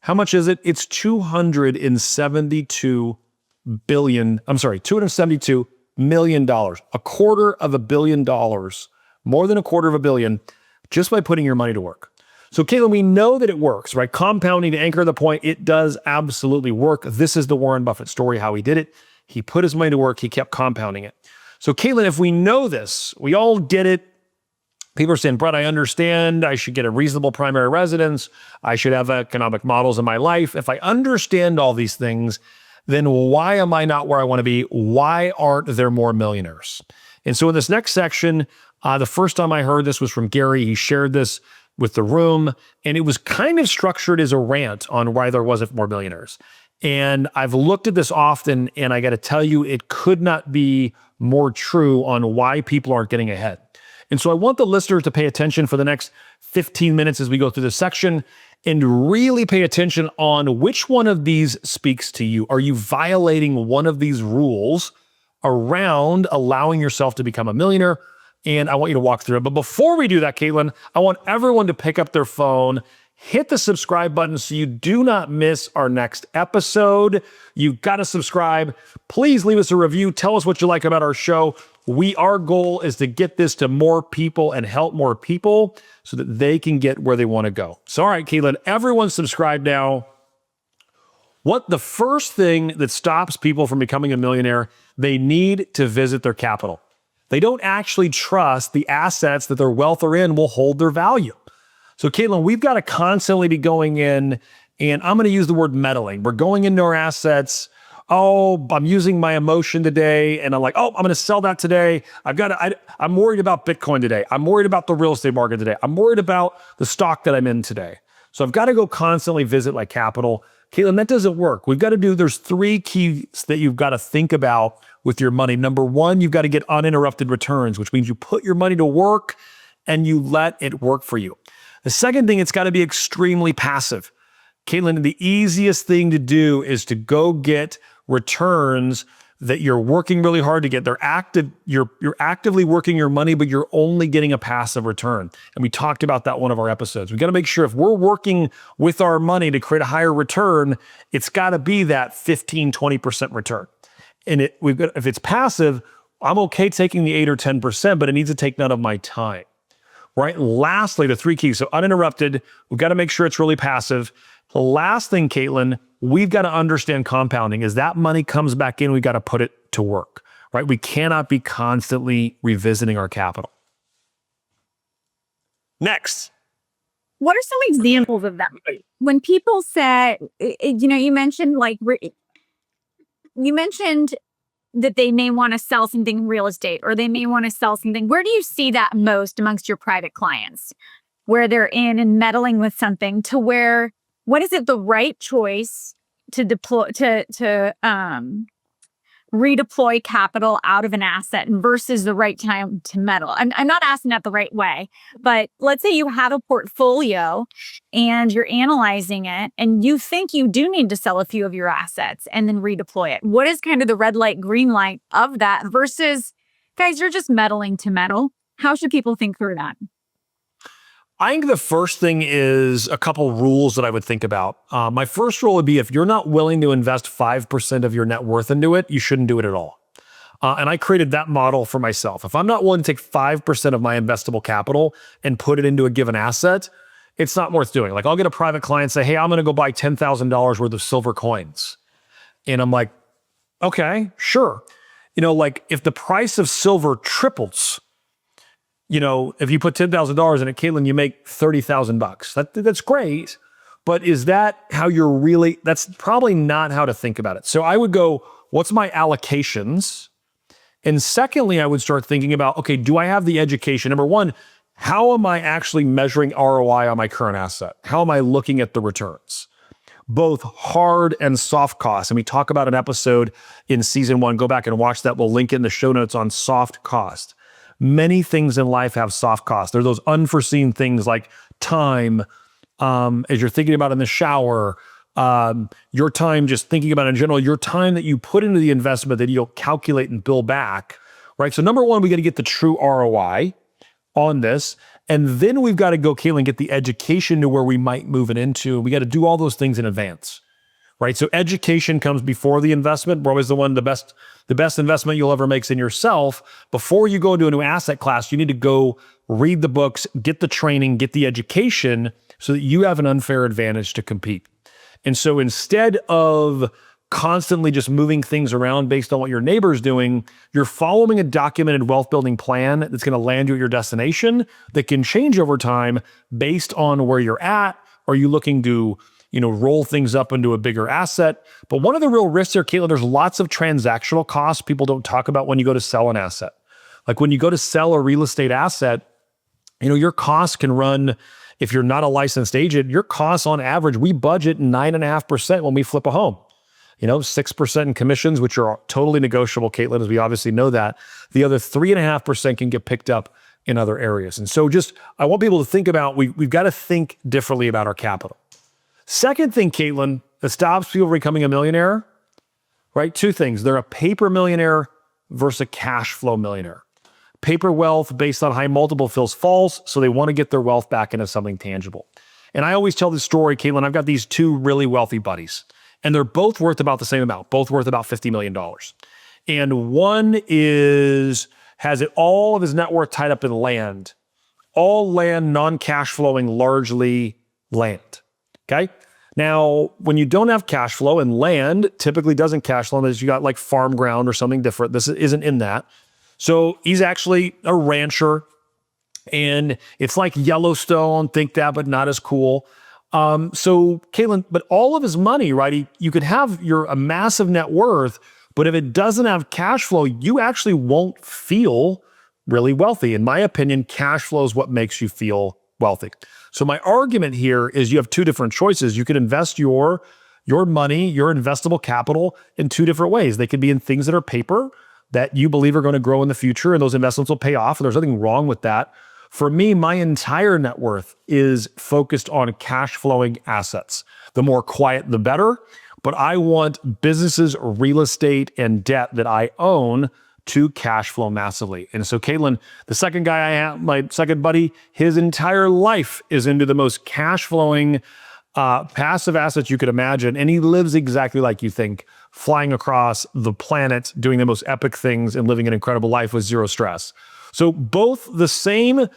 how much is it? It's $272 million, a quarter of $1 billion, more than a quarter of $1 billion, just by putting your money to work. So Katelyn, we know that it works, right? Compounding, to anchor the point, it does absolutely work. This is the Warren Buffett story, how he did it. He put his money to work. He kept compounding it. So Katelyn, if we know this, we all get it. People are saying, Brett, I understand. I should get a reasonable primary residence. I should have economic models in my life. If I understand all these things, then why am I not where I want to be? Why aren't there more millionaires? And so in this next section, the first time I heard this was from Gary. He shared this with the room, and it was kind of structured as a rant on why there wasn't more millionaires. And I've looked at this often, and I got to tell you, it could not be more true on why people aren't getting ahead. And so I want the listener to pay attention for the next 15 minutes as we go through this section and really pay attention on which one of these speaks to you. Are you violating one of these rules around allowing yourself to become a millionaire? And I want you to walk through it. But before we do that, Katelyn, I want everyone to pick up their phone, hit the subscribe button so you do not miss our next episode. You've got to subscribe. Please leave us a review. Tell us what you like about our show. Our goal is to get this to more people and help more people so that they can get where they want to go. So, all right, Katelyn, everyone subscribe now. What the first thing that stops people from becoming a millionaire, they need to visit their capital. They don't actually trust the assets that their wealth are in will hold their value. So Katelyn, we've got to constantly be going in, and I'm going to use the word meddling. We're going into our assets. Oh, I'm using my emotion today, and I'm like, I'm going to sell that today. I'm worried about Bitcoin today. I'm worried about the real estate market today. I'm worried about the stock that I'm in today. So I've got to go constantly visit my capital. Katelyn, that doesn't work. There's 3 keys that you've got to think about with your money. Number 1, you've got to get uninterrupted returns, which means you put your money to work and you let it work for you. The second thing, it's got to be extremely passive. Katelyn, the easiest thing to do is to go get returns that you're working really hard to get. They're active. You're actively working your money, but you're only getting a passive return. And we talked about that one of our episodes. We got to make sure if we're working with our money to create a higher return, it's got to be that 15, 20% return. And if it's passive, I'm okay taking the 8 or 10%, but it needs to take none of my time. Right? Lastly, the 3 keys. So uninterrupted, we've got to make sure it's really passive. The last thing, Katelyn, we've got to understand compounding. As that money comes back in, we've got to put it to work, right? We cannot be constantly revisiting our capital. Next. What are some examples of that? When people say, you mentioned that they may want to sell something in real estate, or they may want to sell something. Where do you see that most amongst your private clients, where they're in and meddling with something to where, what is it the right choice to deploy, to redeploy capital out of an asset versus the right time to meddle? I'm not asking that the right way, but let's say you have a portfolio and you're analyzing it and you think you do need to sell a few of your assets and then redeploy it. What is kind of the red light, green light of that versus Guys, you're just meddling to meddle. How should people think through that? I think the first thing is a couple rules that I would think about. My first rule would be if you're not willing to invest 5% of your net worth into it, you shouldn't do it at all. And I created that model for myself. If I'm not willing to take 5% of my investable capital and put it into a given asset, it's not worth doing. Like I'll get a private client say, hey, I'm going to go buy $10,000 worth of silver coins. And I'm like, okay, sure. Like if the price of silver triples, if you put $10,000 in it, Katelyn, you make $30,000. That's great. But is that how you're really, that's probably not how to think about it. So I would go, what's my allocations? And secondly, I would start thinking about, okay, do I have the education? Number one, how am I actually measuring ROI on my current asset? How am I looking at the returns? Both hard and soft costs. And we talk about an episode in season 1. Go back and watch that. We'll link in the show notes on soft cost. Many things in life have soft costs. There are those unforeseen things like time, as you're thinking about in the shower, your time just thinking about in general, your time that you put into the investment that you'll calculate and bill back, right? So number one, we got to get the true ROI on this. And then we've got to go, Katelyn, get the education to where we might move it into. We got to do all those things in advance, right? So education comes before the investment. We're always the best investment you'll ever make is in yourself. Before you go into a new asset class, you need to go read the books, get the training, get the education so that you have an unfair advantage to compete. And so instead of constantly just moving things around based on what your neighbor's doing, you're following a documented wealth building plan that's going to land you at your destination that can change over time based on where you're at. Are you looking to, roll things up into a bigger asset? But one of the real risks there, Katelyn, there's lots of transactional costs people don't talk about when you go to sell an asset. Like when you go to sell a real estate asset, your costs can run, if you're not a licensed agent, your costs on average, we budget 9.5% when we flip a home. 6% in commissions, which are totally negotiable, Katelyn, as we obviously know that. The other 3.5% can get picked up in other areas. And so I want people to think about, we've got to think differently about our capital. Second thing, Katelyn, that stops people from becoming a millionaire, right? Two things. They're a paper millionaire versus a cash flow millionaire. Paper wealth based on high multiple feels false, so they want to get their wealth back into something tangible. And I always tell this story, Katelyn, I've got these two really wealthy buddies, and they're both worth about the same amount, both worth about $50 million. And one has all of his net worth tied up in land, all land, non-cash flowing, largely land, okay? Now, when you don't have cash flow and land typically doesn't cash flow unless you got like farm ground or something different. This isn't in that. So he's actually a rancher, and it's like Yellowstone, think that, but not as cool. So Katelyn, but all of his money, right? You could have a massive net worth, but if it doesn't have cash flow, you actually won't feel really wealthy. In my opinion, cash flow is what makes you feel wealthy. So my argument here is you have two different choices. You could invest your money, your investable capital in two different ways. They could be in things that are paper, that you believe are going to grow in the future, and those investments will pay off. And there's nothing wrong with that. For me, my entire net worth is focused on cash flowing assets. The more quiet, the better. But I want businesses, real estate, and debt that I own to cash flow massively. And so Katelyn, the second guy I have, my second buddy, his entire life is into the most cash flowing passive assets you could imagine. And he lives exactly like you think, flying across the planet, doing the most epic things and living an incredible life with zero stress. So both the same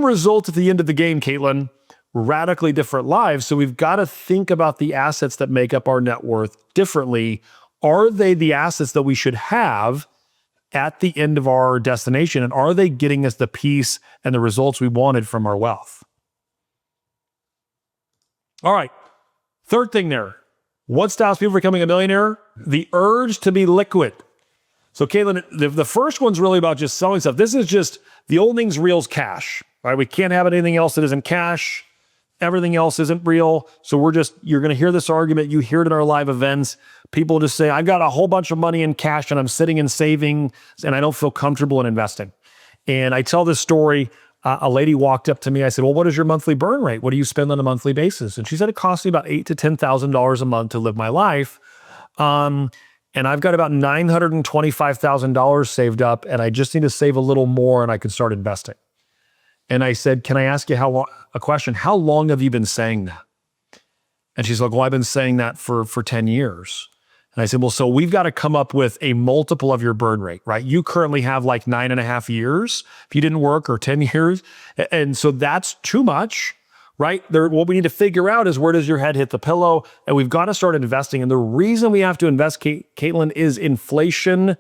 result at the end of the game, Katelyn, radically different lives. So we've got to think about the assets that make up our net worth differently. Are they the assets that we should have at the end of our destination? And are they getting us the peace and the results we wanted from our wealth? All right. Third thing there. What stops people from becoming a millionaire? The urge to be liquid. So Katelyn, the first one's really about just selling stuff. This is just, the old thing's real is cash, right? We can't have anything else that isn't cash. Everything else isn't real. So you're going to hear this argument. You hear it in our live events. People just say, I've got a whole bunch of money in cash and I'm sitting and saving and I don't feel comfortable in investing. And I tell this story. A lady walked up to me. I said, well, what is your monthly burn rate? What do you spend on a monthly basis? And she said, it costs me about $8,000 to $10,000 a month to live my life. and I've got about $925,000 saved up, and I just need to save a little more and I can start investing. And I said, can I ask you a question? How long have you been saying that? And she's like, well, I've been saying that for 10 years. And I said, well, so we've got to come up with a multiple of your burn rate, right? You currently have like 9.5 years if you didn't work, or 10 years. And so that's too much, right? What we need to figure out is, where does your head hit the pillow? And we've got to start investing. And the reason we have to invest, Katelyn, is inflation.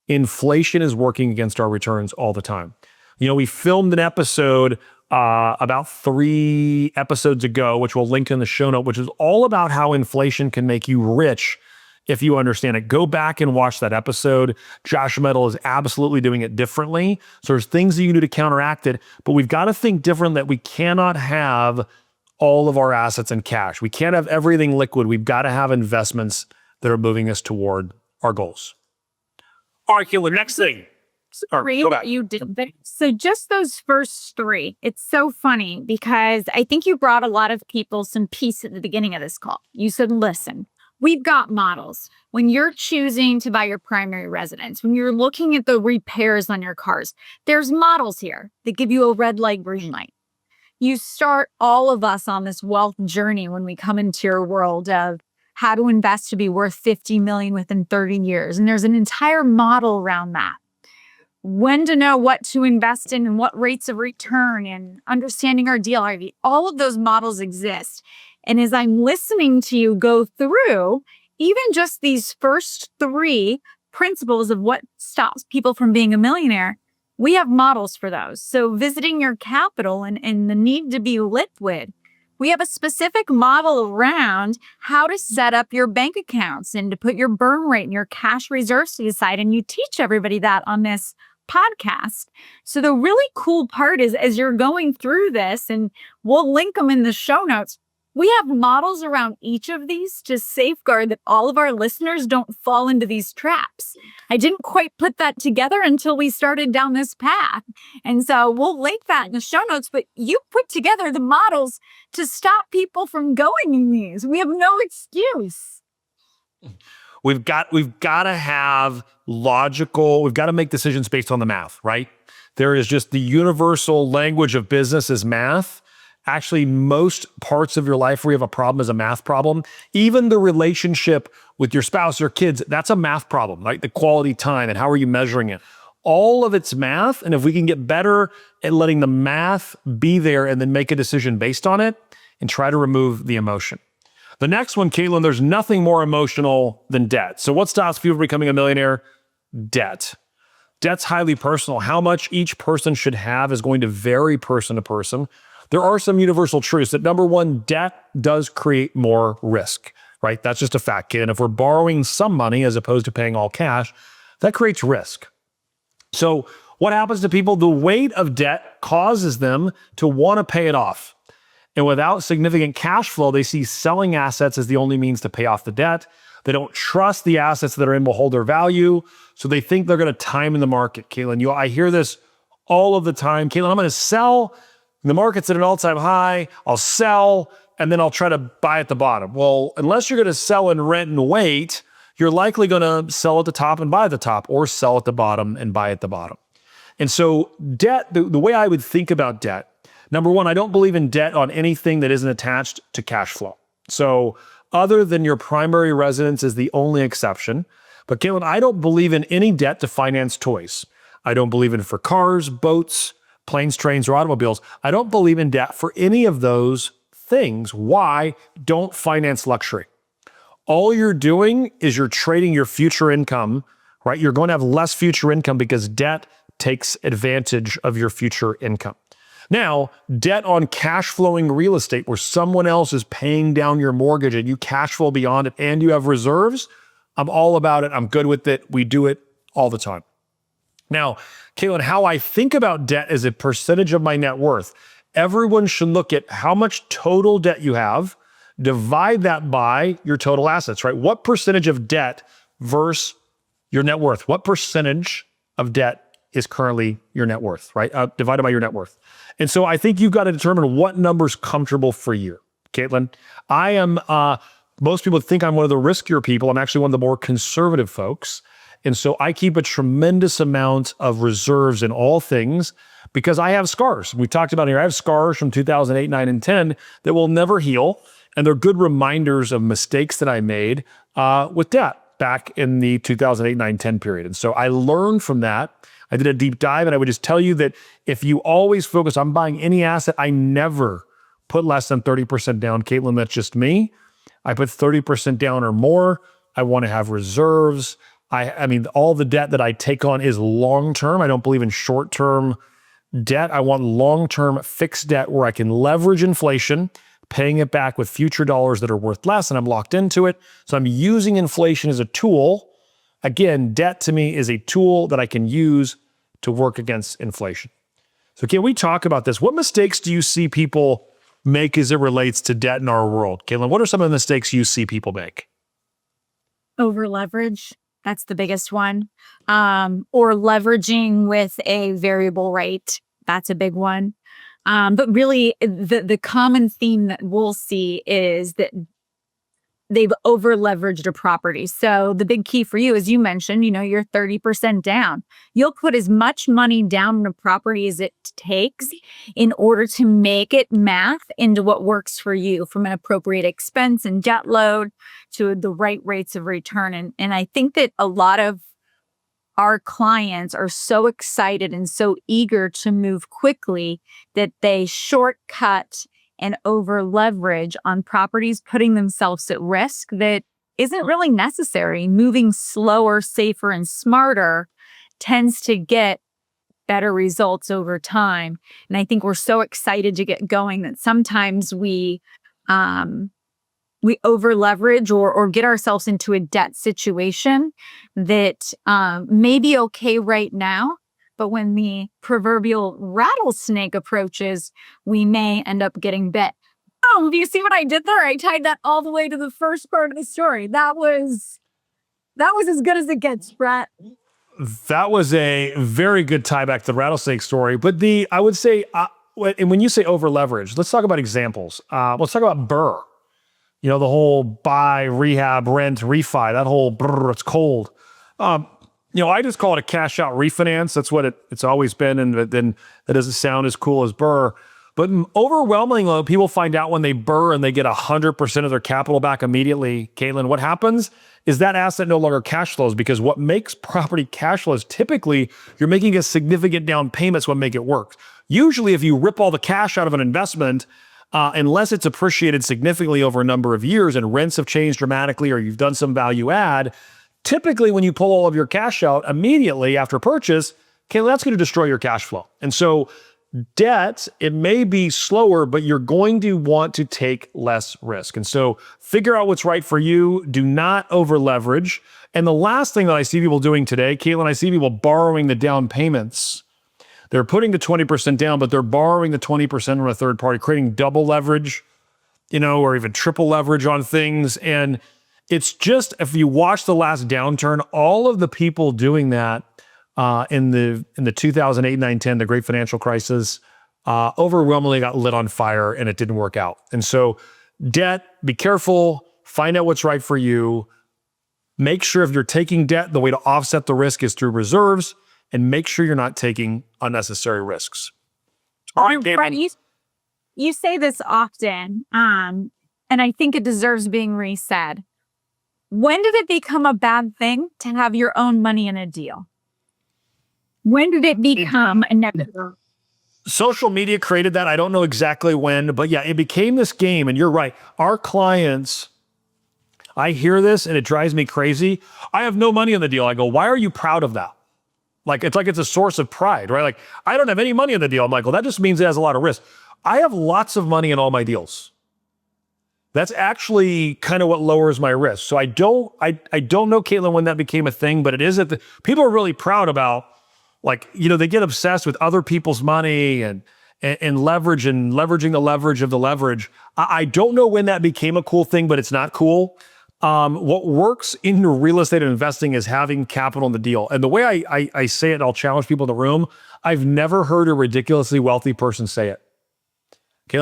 Inflation is working against our returns all the time. We filmed an episode about 3 episodes ago, which we'll link in the show note, which is all about how inflation can make you rich if you understand it. Go back and watch that episode. Josh Metal is absolutely doing it differently. So there's things that you do to counteract it, but we've got to think different, that we cannot have all of our assets in cash. We can't have everything liquid. We've got to have investments that are moving us toward our goals. All right, Kayla, next thing. Go back. You did. So just those first 3, it's so funny because I think you brought a lot of people some peace at the beginning of this call. You said, listen, we've got models. When you're choosing to buy your primary residence, when you're looking at the repairs on your cars, there's models here that give you a red light, green light. You start all of us on this wealth journey when we come into your world of how to invest to be worth 50 million within 30 years. And there's an entire model around that. When to know what to invest in and what rates of return, and understanding our DLRV. All of those models exist. And as I'm listening to you go through, even just these first 3 principles of what stops people from being a millionaire, we have models for those. So visiting your capital and the need to be liquid, we have a specific model around how to set up your bank accounts and to put your burn rate and your cash reserves to the side. And you teach everybody that on this podcast. So the really cool part is, as you're going through this, and we'll link them in the show notes, we have models around each of these to safeguard that all of our listeners don't fall into these traps. I didn't quite put that together until we started down this path. And so we'll link that in the show notes, but you put together the models to stop people from going in these. We have no excuse. We've got to have logical, we've got to make decisions based on the math, right? There is just the universal language of business is math. Actually, most parts of your life where you have a problem is a math problem. Even the relationship with your spouse or kids, that's a math problem, right? The quality time and how are you measuring it? All of it's math. And if we can get better at letting the math be there and then make a decision based on it and try to remove the emotion. The next one, Katelyn, there's nothing more emotional than debt. So what stops people from becoming a millionaire? Debt. Debt's highly personal. How much each person should have is going to vary person to person. There are some universal truths that, number one, debt does create more risk, right? That's just a fact, kid. And if we're borrowing some money as opposed to paying all cash, that creates risk. So what happens to people? The weight of debt causes them to want to pay it off. And without significant cash flow, they see selling assets as the only means to pay off the debt. They don't trust the assets that are in beholder value, so they think they're going to time in the market. Katelyn, I hear this all of the time. Katelyn, I'm going to sell. The market's at an all-time high. I'll sell, and then I'll try to buy at the bottom. Well, unless you're going to sell and rent and wait, you're likely going to sell at the top and buy at the top, or sell at the bottom and buy at the bottom. And so debt, the way I would think about debt, number one, I don't believe in debt on anything that isn't attached to cash flow. So other than your primary residence is the only exception. But Katelyn, I don't believe in any debt to finance toys. I don't believe in it for cars, boats, planes, trains, or automobiles. I don't believe in debt for any of those things. Why? Don't finance luxury. All you're doing is you're trading your future income, right? You're going to have less future income because debt takes advantage of your future income. Now, debt on cash flowing real estate where someone else is paying down your mortgage and you cash flow beyond it and you have reserves, I'm all about it. I'm good with it. We do it all the time. Now, Katelyn, how I think about debt is a percentage of my net worth. Everyone should look at how much total debt you have, divide that by your total assets, right? What percentage of debt versus your net worth? What percentage of debt is currently your net worth, right? Divided by your net worth. And so I think you've got to determine what number's comfortable for you, Katelyn. I am Most people think I'm one of the riskier people. I'm actually one of the more conservative folks. And so I keep a tremendous amount of reserves in all things because I have scars. We've talked about here. I have scars from 2008, 9, and 10 that will never heal. And they're good reminders of mistakes that I made with debt back in the 2008, 9, 10 period. And so I learned from that. I did a deep dive, and I would just tell you that if you always focus on buying any asset, I never put less than 30% down. Katelyn, that's just me. I put 30% down or more. I want to have reserves. I mean, all the debt that I take on is long-term. I don't believe in short-term debt. I want long-term fixed debt where I can leverage inflation, paying it back with future dollars that are worth less, and I'm locked into it. So I'm using inflation as a tool. Again, debt to me is a tool that I can use to work against inflation. So can we talk about this? What mistakes do you see people make as it relates to debt in our world? Katelyn, what are some of the mistakes you see people make? Over leverage. That's the biggest one. Or leveraging with a variable rate. That's a big one. But really, the common theme that we'll see is that they've over leveraged a property. So the big key for you, as you mentioned, you're 30% down. You'll put as much money down in a property as it takes in order to make it math into what works for you, from an appropriate expense and debt load to the right rates of return. And I think that a lot of our clients are so excited and so eager to move quickly that they shortcut and over leverage on properties, putting themselves at risk that isn't really necessary. Moving slower, safer, and smarter tends to get better results over time. And I think we're so excited to get going that sometimes we over leverage or get ourselves into a debt situation that may be okay right now. But when the proverbial rattlesnake approaches, we may end up getting bit. Oh, do you see what I did there? I tied that all the way to the first part of the story. That was as good as it gets, Brett. That was a very good tie back to the rattlesnake story. But I would say, and when you say over leverage, let's talk about examples. Let's talk about Burr. The whole buy, rehab, rent, refi, that whole brr, it's cold. I just call it a cash out refinance. That's what it's always been. And then that doesn't sound as cool as Burr. But overwhelmingly, people find out when they Burr and they get 100% of their capital back immediately. Katelyn, what happens is that asset no longer cash flows, because what makes property cash flows, typically you're making a significant down payments what make it work. Usually if you rip all the cash out of an investment, unless it's appreciated significantly over a number of years and rents have changed dramatically or you've done some value add, typically when you pull all of your cash out immediately after purchase, that's going to destroy your cash flow. And so debt, it may be slower, but you're going to want to take less risk. And so figure out what's right for you. Do not over leverage. And the last thing that I see people doing today, Katelyn, I see people borrowing the down payments. They're putting the 20% down, but they're borrowing the 20% from a third party, creating double leverage, or even triple leverage on things. And it's just, if you watch the last downturn, all of the people doing that in the 2008, 9, 10, the great financial crisis, overwhelmingly got lit on fire and it didn't work out. And so debt, be careful, find out what's right for you. Make sure if you're taking debt, the way to offset the risk is through reserves, and make sure you're not taking unnecessary risks. All right, Brett, you say this often, and I think it deserves being resaid. When did it become a bad thing to have your own money in a deal? When did it become a negative? Social media created that. I don't know exactly when, but yeah, it became this game. And you're right. Our clients, I hear this and it drives me crazy. I have no money in the deal. I go, why are you proud of that? It's a source of pride, right? Like, I don't have any money in the deal. I'm like, well, that just means it has a lot of risk. I have lots of money in all my deals. That's actually kind of what lowers my risk. So I don't know, Katelyn, when that became a thing, but it is that people are really proud about, they get obsessed with other people's money and leverage and leveraging the leverage of the leverage. I don't know when that became a cool thing, but it's not cool. What works in real estate and investing is having capital in the deal. And the way I say it, I'll challenge people in the room. I've never heard a ridiculously wealthy person say it. Okay,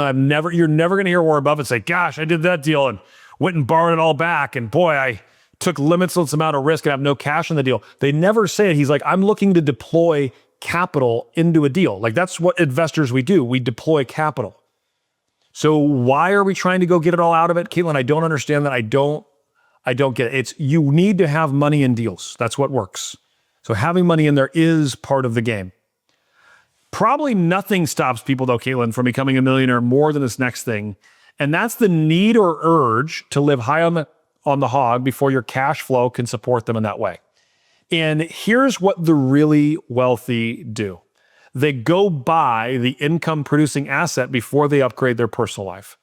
you're never going to hear Warren Buffett say, gosh, I did that deal and went and borrowed it all back. And boy, I took limitless amount of risk and have no cash in the deal. They never say it. He's like, I'm looking to deploy capital into a deal. Like that's what investors we do. We deploy capital. So why are we trying to go get it all out of it? Katelyn, I don't understand that. I don't get it. It's you need to have money in deals. That's what works. So having money in there is part of the game. Probably nothing stops people though, Katelyn, from becoming a millionaire more than this next thing. And that's the need or urge to live high on the hog before your cash flow can support them in that way. And here's what the really wealthy do. They go buy the income producing asset before they upgrade their personal life.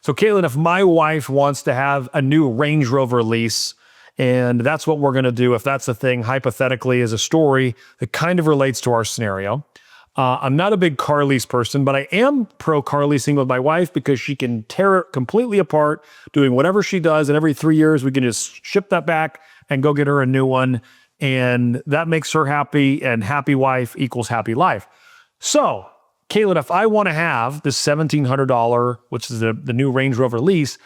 So Katelyn, if my wife wants to have a new Range Rover lease, and that's what we're going to do, if that's a thing, hypothetically as a story that kind of relates to our scenario. I'm not a big car lease person, but I am pro car leasing with my wife because she can tear it completely apart, doing whatever she does. And every 3 years, we can just ship that back and go get her a new one. And that makes her happy, and happy wife equals happy life. So, Katelyn, if I want to have this $1,700, which is the new Range Rover lease,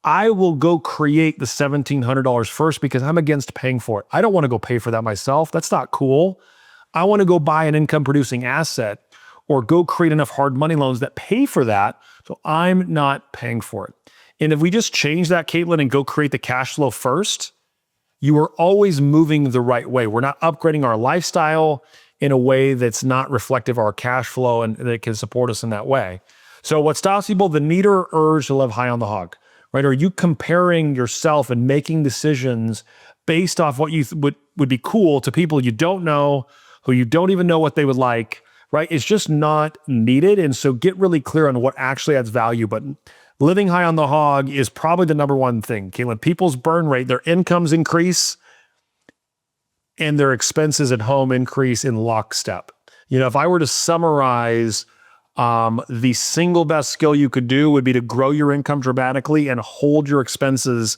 I will go create the $1,700 first because I'm against paying for it. I don't want to go pay for that myself. That's not cool. I want to go buy an income producing asset or go create enough hard money loans that pay for that. So I'm not paying for it. And if we just change that, Katelyn, and go create the cash flow first, you are always moving the right way. We're not upgrading our lifestyle in a way that's not reflective of our cash flow and that can support us in that way. So what stops people? The need or urge to live high on the hog, right? Are you comparing yourself and making decisions based off what you would be cool to people you don't know, who you don't even know what they would like, right? It's just not needed. And so get really clear on what actually adds value. But living high on the hog is probably the number one thing. Katelyn, people's burn rate, their incomes increase and their expenses at home increase in lockstep. You know, if I were to summarize, the single best skill you could do would be to grow your income dramatically and hold your expenses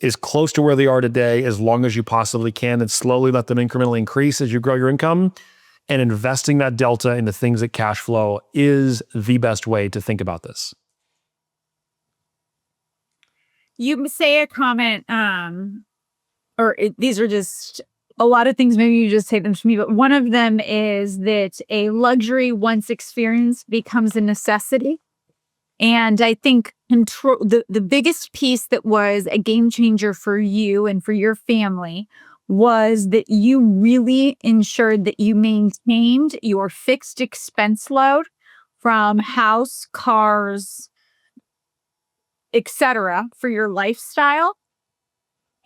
as close to where they are today as long as you possibly can, and slowly let them incrementally increase as you grow your income. And investing that delta into things that cash flow is the best way to think about this. You say a comment, these are just a lot of things. Maybe you just say them to me, but one of them is that a luxury once experienced becomes a necessity. And I think the biggest piece that was a game changer for you and for your family was that you really ensured that you maintained your fixed expense load from house, cars, etc. for your lifestyle,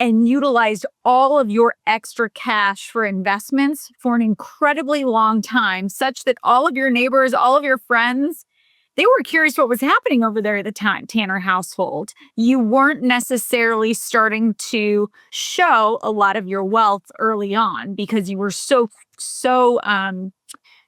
and utilized all of your extra cash for investments for an incredibly long time, such that all of your neighbors, all of your friends, they were curious what was happening over there at the time, Tanner household. You weren't necessarily starting to show a lot of your wealth early on because you were so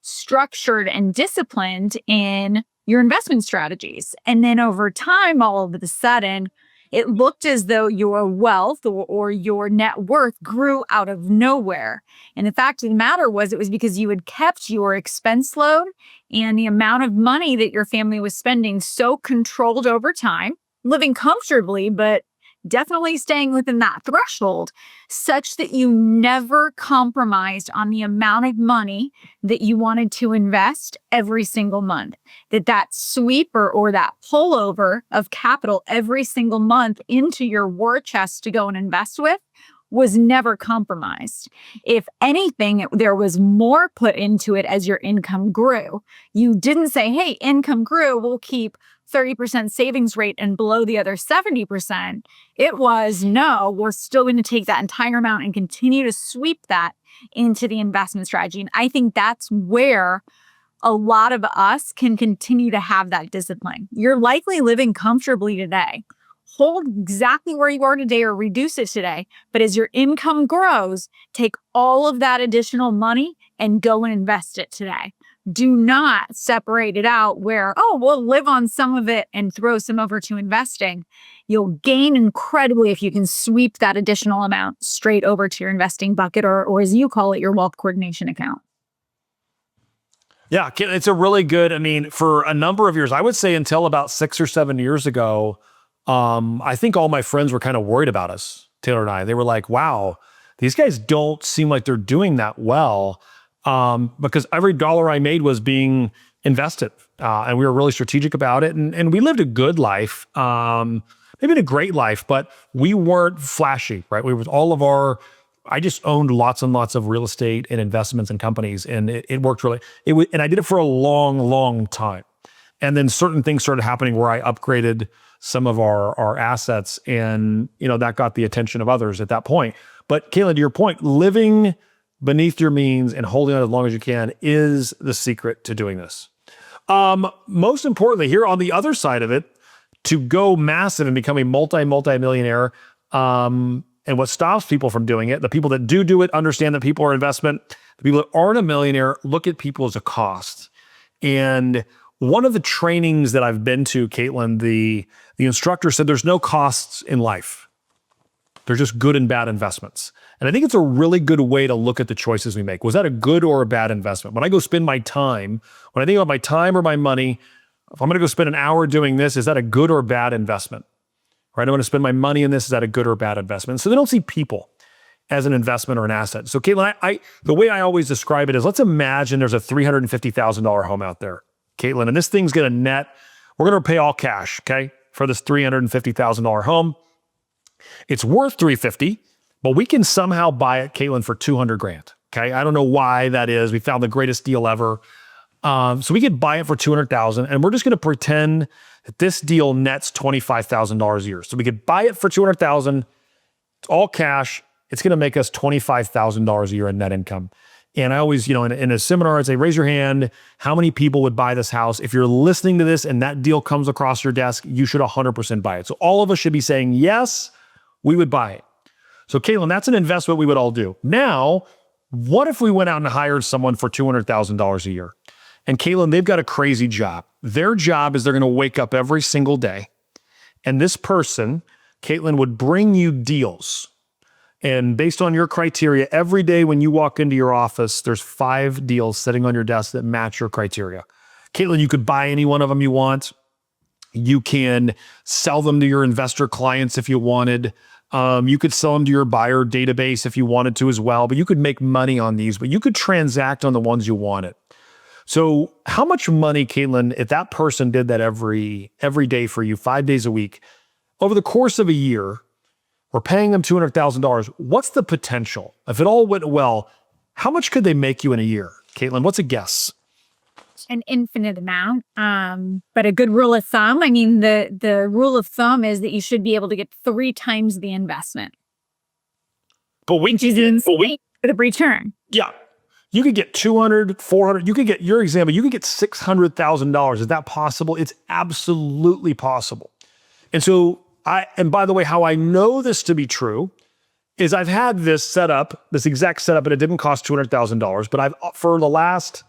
structured and disciplined in your investment strategies. And then over time, all of a sudden, it looked as though your wealth or your net worth grew out of nowhere. And the fact of the matter was, it was because you had kept your expense load and the amount of money that your family was spending so controlled over time, living comfortably, but definitely staying within that threshold, such that you never compromised on the amount of money that you wanted to invest every single month. That sweep or that pullover of capital every single month into your war chest to go and invest with was never compromised. If anything, there was more put into it as your income grew. You didn't say, hey, income grew, we'll keep 30% savings rate and below the other 70%. It was, no, we're still going to take that entire amount and continue to sweep that into the investment strategy. And I think that's where a lot of us can continue to have that discipline. You're likely living comfortably today. Hold exactly where you are today or reduce it today. But as your income grows, take all of that additional money and go and invest it today. Do not separate it out where, oh, we'll live on some of it and throw some over to investing. You'll gain incredibly if you can sweep that additional amount straight over to your investing bucket, or as you call it, your wealth coordination account. Yeah, it's a really good, for a number of years, I would say until about 6 or 7 years ago, I think all my friends were kind of worried about us, Taylor and I. They were like, wow, these guys don't seem like they're doing that well, because every dollar I made was being invested. And we were really strategic about it. And we lived a good life, maybe a great life, but we weren't flashy, right? I just owned lots and lots of real estate and investments and companies, and it worked really, and I did it for a long, long time. And then certain things started happening where I upgraded some of our assets, and that got the attention of others at that point. But Katelyn, to your point, living beneath your means and holding on as long as you can is the secret to doing this. Most importantly, here on the other side of it, to go massive and become a multi-millionaire, and what stops people from doing it, the people that do it understand that people are investment. The people that aren't a millionaire look at people as a cost. And one of the trainings that I've been to, Katelyn, the instructor said there's no costs in life. They're just good and bad investments. And I think it's a really good way to look at the choices we make. Was that a good or a bad investment? When I go spend my time, when I think about my time or my money, if I'm going to go spend an hour doing this, is that a good or bad investment? Right? I want to spend my money in this. Is that a good or bad investment? So they don't see people as an investment or an asset. So Katelyn, the way I always describe it is, let's imagine there's a $350,000 home out there, Katelyn, and this thing's going to net, we're going to pay all cash, okay, for this $350,000 home. It's worth $350,000, but we can somehow buy it, Katelyn, for $200,000. Okay, I don't know why that is. We found the greatest deal ever. So we could buy it for $200,000, and we're just going to pretend that this deal nets $25,000 a year. So we could buy it for $200,000. It's all cash. It's going to make us $25,000 a year in net income. And I always, in a seminar, I'd say, raise your hand. How many people would buy this house? If you're listening to this and that deal comes across your desk, you should 100% buy it. So all of us should be saying, yes, we would buy it. So Katelyn, that's an investment we would all do. Now, what if we went out and hired someone for $200,000 a year? And Katelyn, they've got a crazy job. Their job is they're going to wake up every single day. And this person, Katelyn, would bring you deals. And based on your criteria, every day when you walk into your office, there's 5 deals sitting on your desk that match your criteria. Katelyn, you could buy any one of them you want. You can sell them to your investor clients if you wanted. You could sell them to your buyer database if you wanted to as well. But you could make money on these, but you could transact on the ones you wanted. So how much money, Katelyn, if that person did that every day for you, 5 days a week, over the course of a year, we're paying them $200,000. What's the potential? If it all went well, how much could they make you in a year? Katelyn, what's a guess? An infinite amount. But a good rule of thumb, I mean, the rule of thumb is that you should be able to get 3 times the investment. But which is insane for the return. Yeah. You could get 200, 400, you could get, your example, you could get $600,000. Is that possible? It's absolutely possible. And so and by the way, how I know this to be true is I've had this setup, this exact setup, and it didn't cost $200,000, but for the last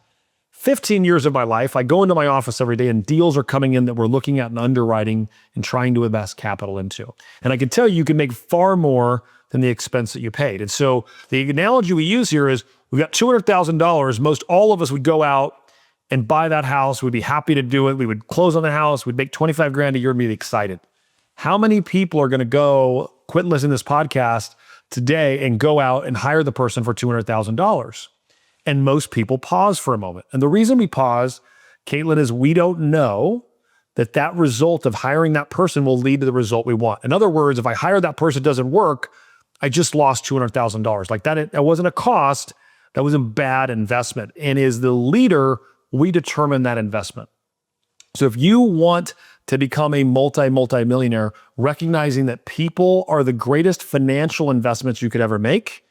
15 years of my life, I go into my office every day and deals are coming in that we're looking at and underwriting and trying to invest capital into. And I can tell you can make far more than the expense that you paid. And so the analogy we use here is we've got $200,000. Most all of us would go out and buy that house. We'd be happy to do it. We would close on the house. We'd make $25,000 a year and be excited. How many people are going to go quit listening to this podcast today and go out and hire the person for $200,000? And most people pause for a moment. And the reason we pause, Katelyn, is we don't know that result of hiring that person will lead to the result we want. In other words, if I hire that person, it doesn't work, I just lost $200,000. Like that wasn't a cost, that was a bad investment. And as the leader, we determine that investment. So if you want to become a multi-millionaire, recognizing that people are the greatest financial investments you could ever make,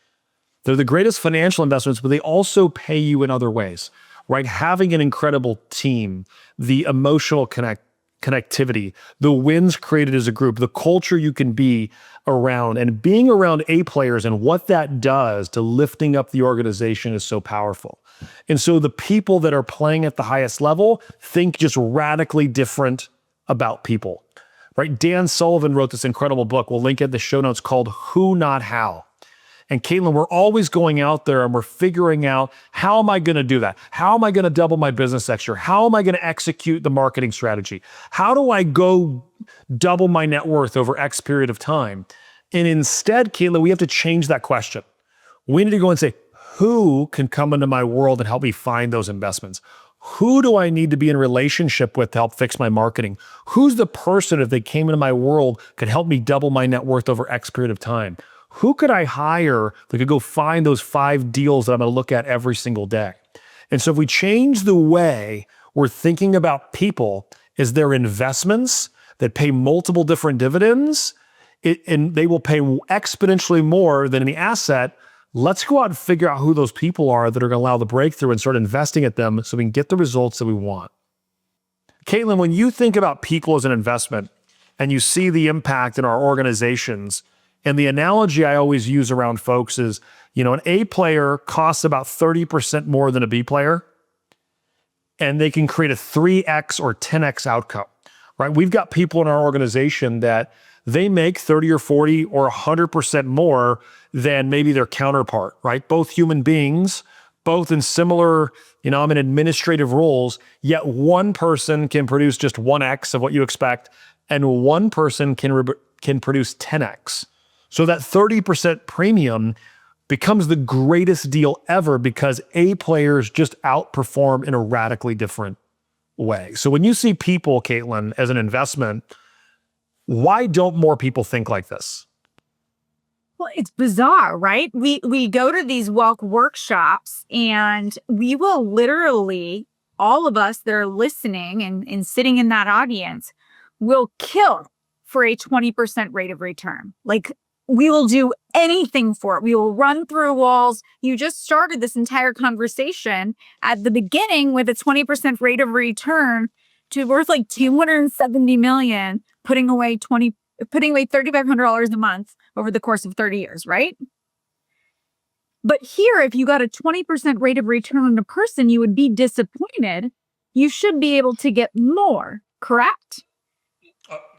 they're the greatest financial investments, but they also pay you in other ways, right? Having an incredible team, the emotional connectivity, the wins created as a group, the culture you can be around, and being around A players and what that does to lifting up the organization is so powerful. And so the people that are playing at the highest level think just radically different about people, right? Dan Sullivan wrote this incredible book. We'll link it in the show notes called Who Not How. And Katelyn, we're always going out there and we're figuring out, how am I going to do that? How am I going to double my business next year? How am I going to execute the marketing strategy? How do I go double my net worth over X period of time? And instead, Katelyn, we have to change that question. We need to go and say, who can come into my world and help me find those investments? Who do I need to be in relationship with to help fix my marketing? Who's the person, if they came into my world, could help me double my net worth over X period of time? Who could I hire that could go find those 5 deals that I'm going to look at every single day? And so if we change the way we're thinking about people as their investments that pay multiple different dividends, and they will pay exponentially more than any asset, let's go out and figure out who those people are that are going to allow the breakthrough and start investing at them so we can get the results that we want. Katelyn, when you think about people as an investment and you see the impact in our organizations, and the analogy I always use around folks is, an A player costs about 30% more than a B player, and they can create a 3x or 10x outcome, right? We've got people in our organization that they make 30 or 40 or 100% more than maybe their counterpart, right? Both human beings, both in similar, I'm in administrative roles, yet one person can produce just 1x of what you expect, and one person can produce 10x. So that 30% premium becomes the greatest deal ever because A players just outperform in a radically different way. So when you see people, Katelyn, as an investment, why don't more people think like this? Well, it's bizarre, right? We go to these wealth workshops and we will literally, all of us that are listening and sitting in that audience will kill for a 20% rate of return. Like, we will do anything for it. We will run through walls. You just started this entire conversation at the beginning with a 20% rate of return to worth like $270 million, putting away $3,500 a month over the course of 30 years, right? But here, if you got a 20% rate of return on a person, you would be disappointed. You should be able to get more, correct?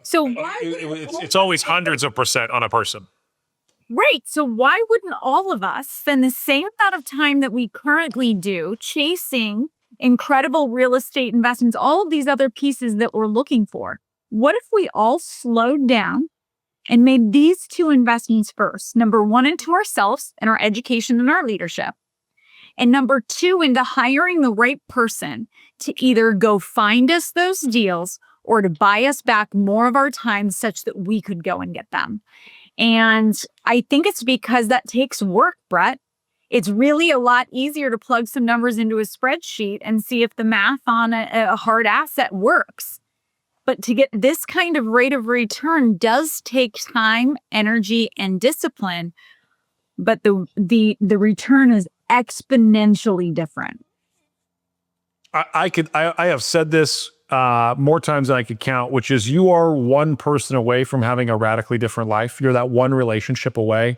So why it's always hundreds of percent on a person. Right. So why wouldn't all of us spend the same amount of time that we currently do chasing incredible real estate investments, all of these other pieces that we're looking for? What if we all slowed down and made these 2 investments first? Number 1, into ourselves and our education and our leadership. And number 2, into hiring the right person to either go find us those deals or to buy us back more of our time such that we could go and get them. And I think it's because that takes work, Brett. It's really a lot easier to plug some numbers into a spreadsheet and see if the math on a hard asset works. But to get this kind of rate of return does take time, energy, and discipline. But the return is exponentially different. I have said this more times than I could count, which is you are one person away from having a radically different life. You're that one relationship away.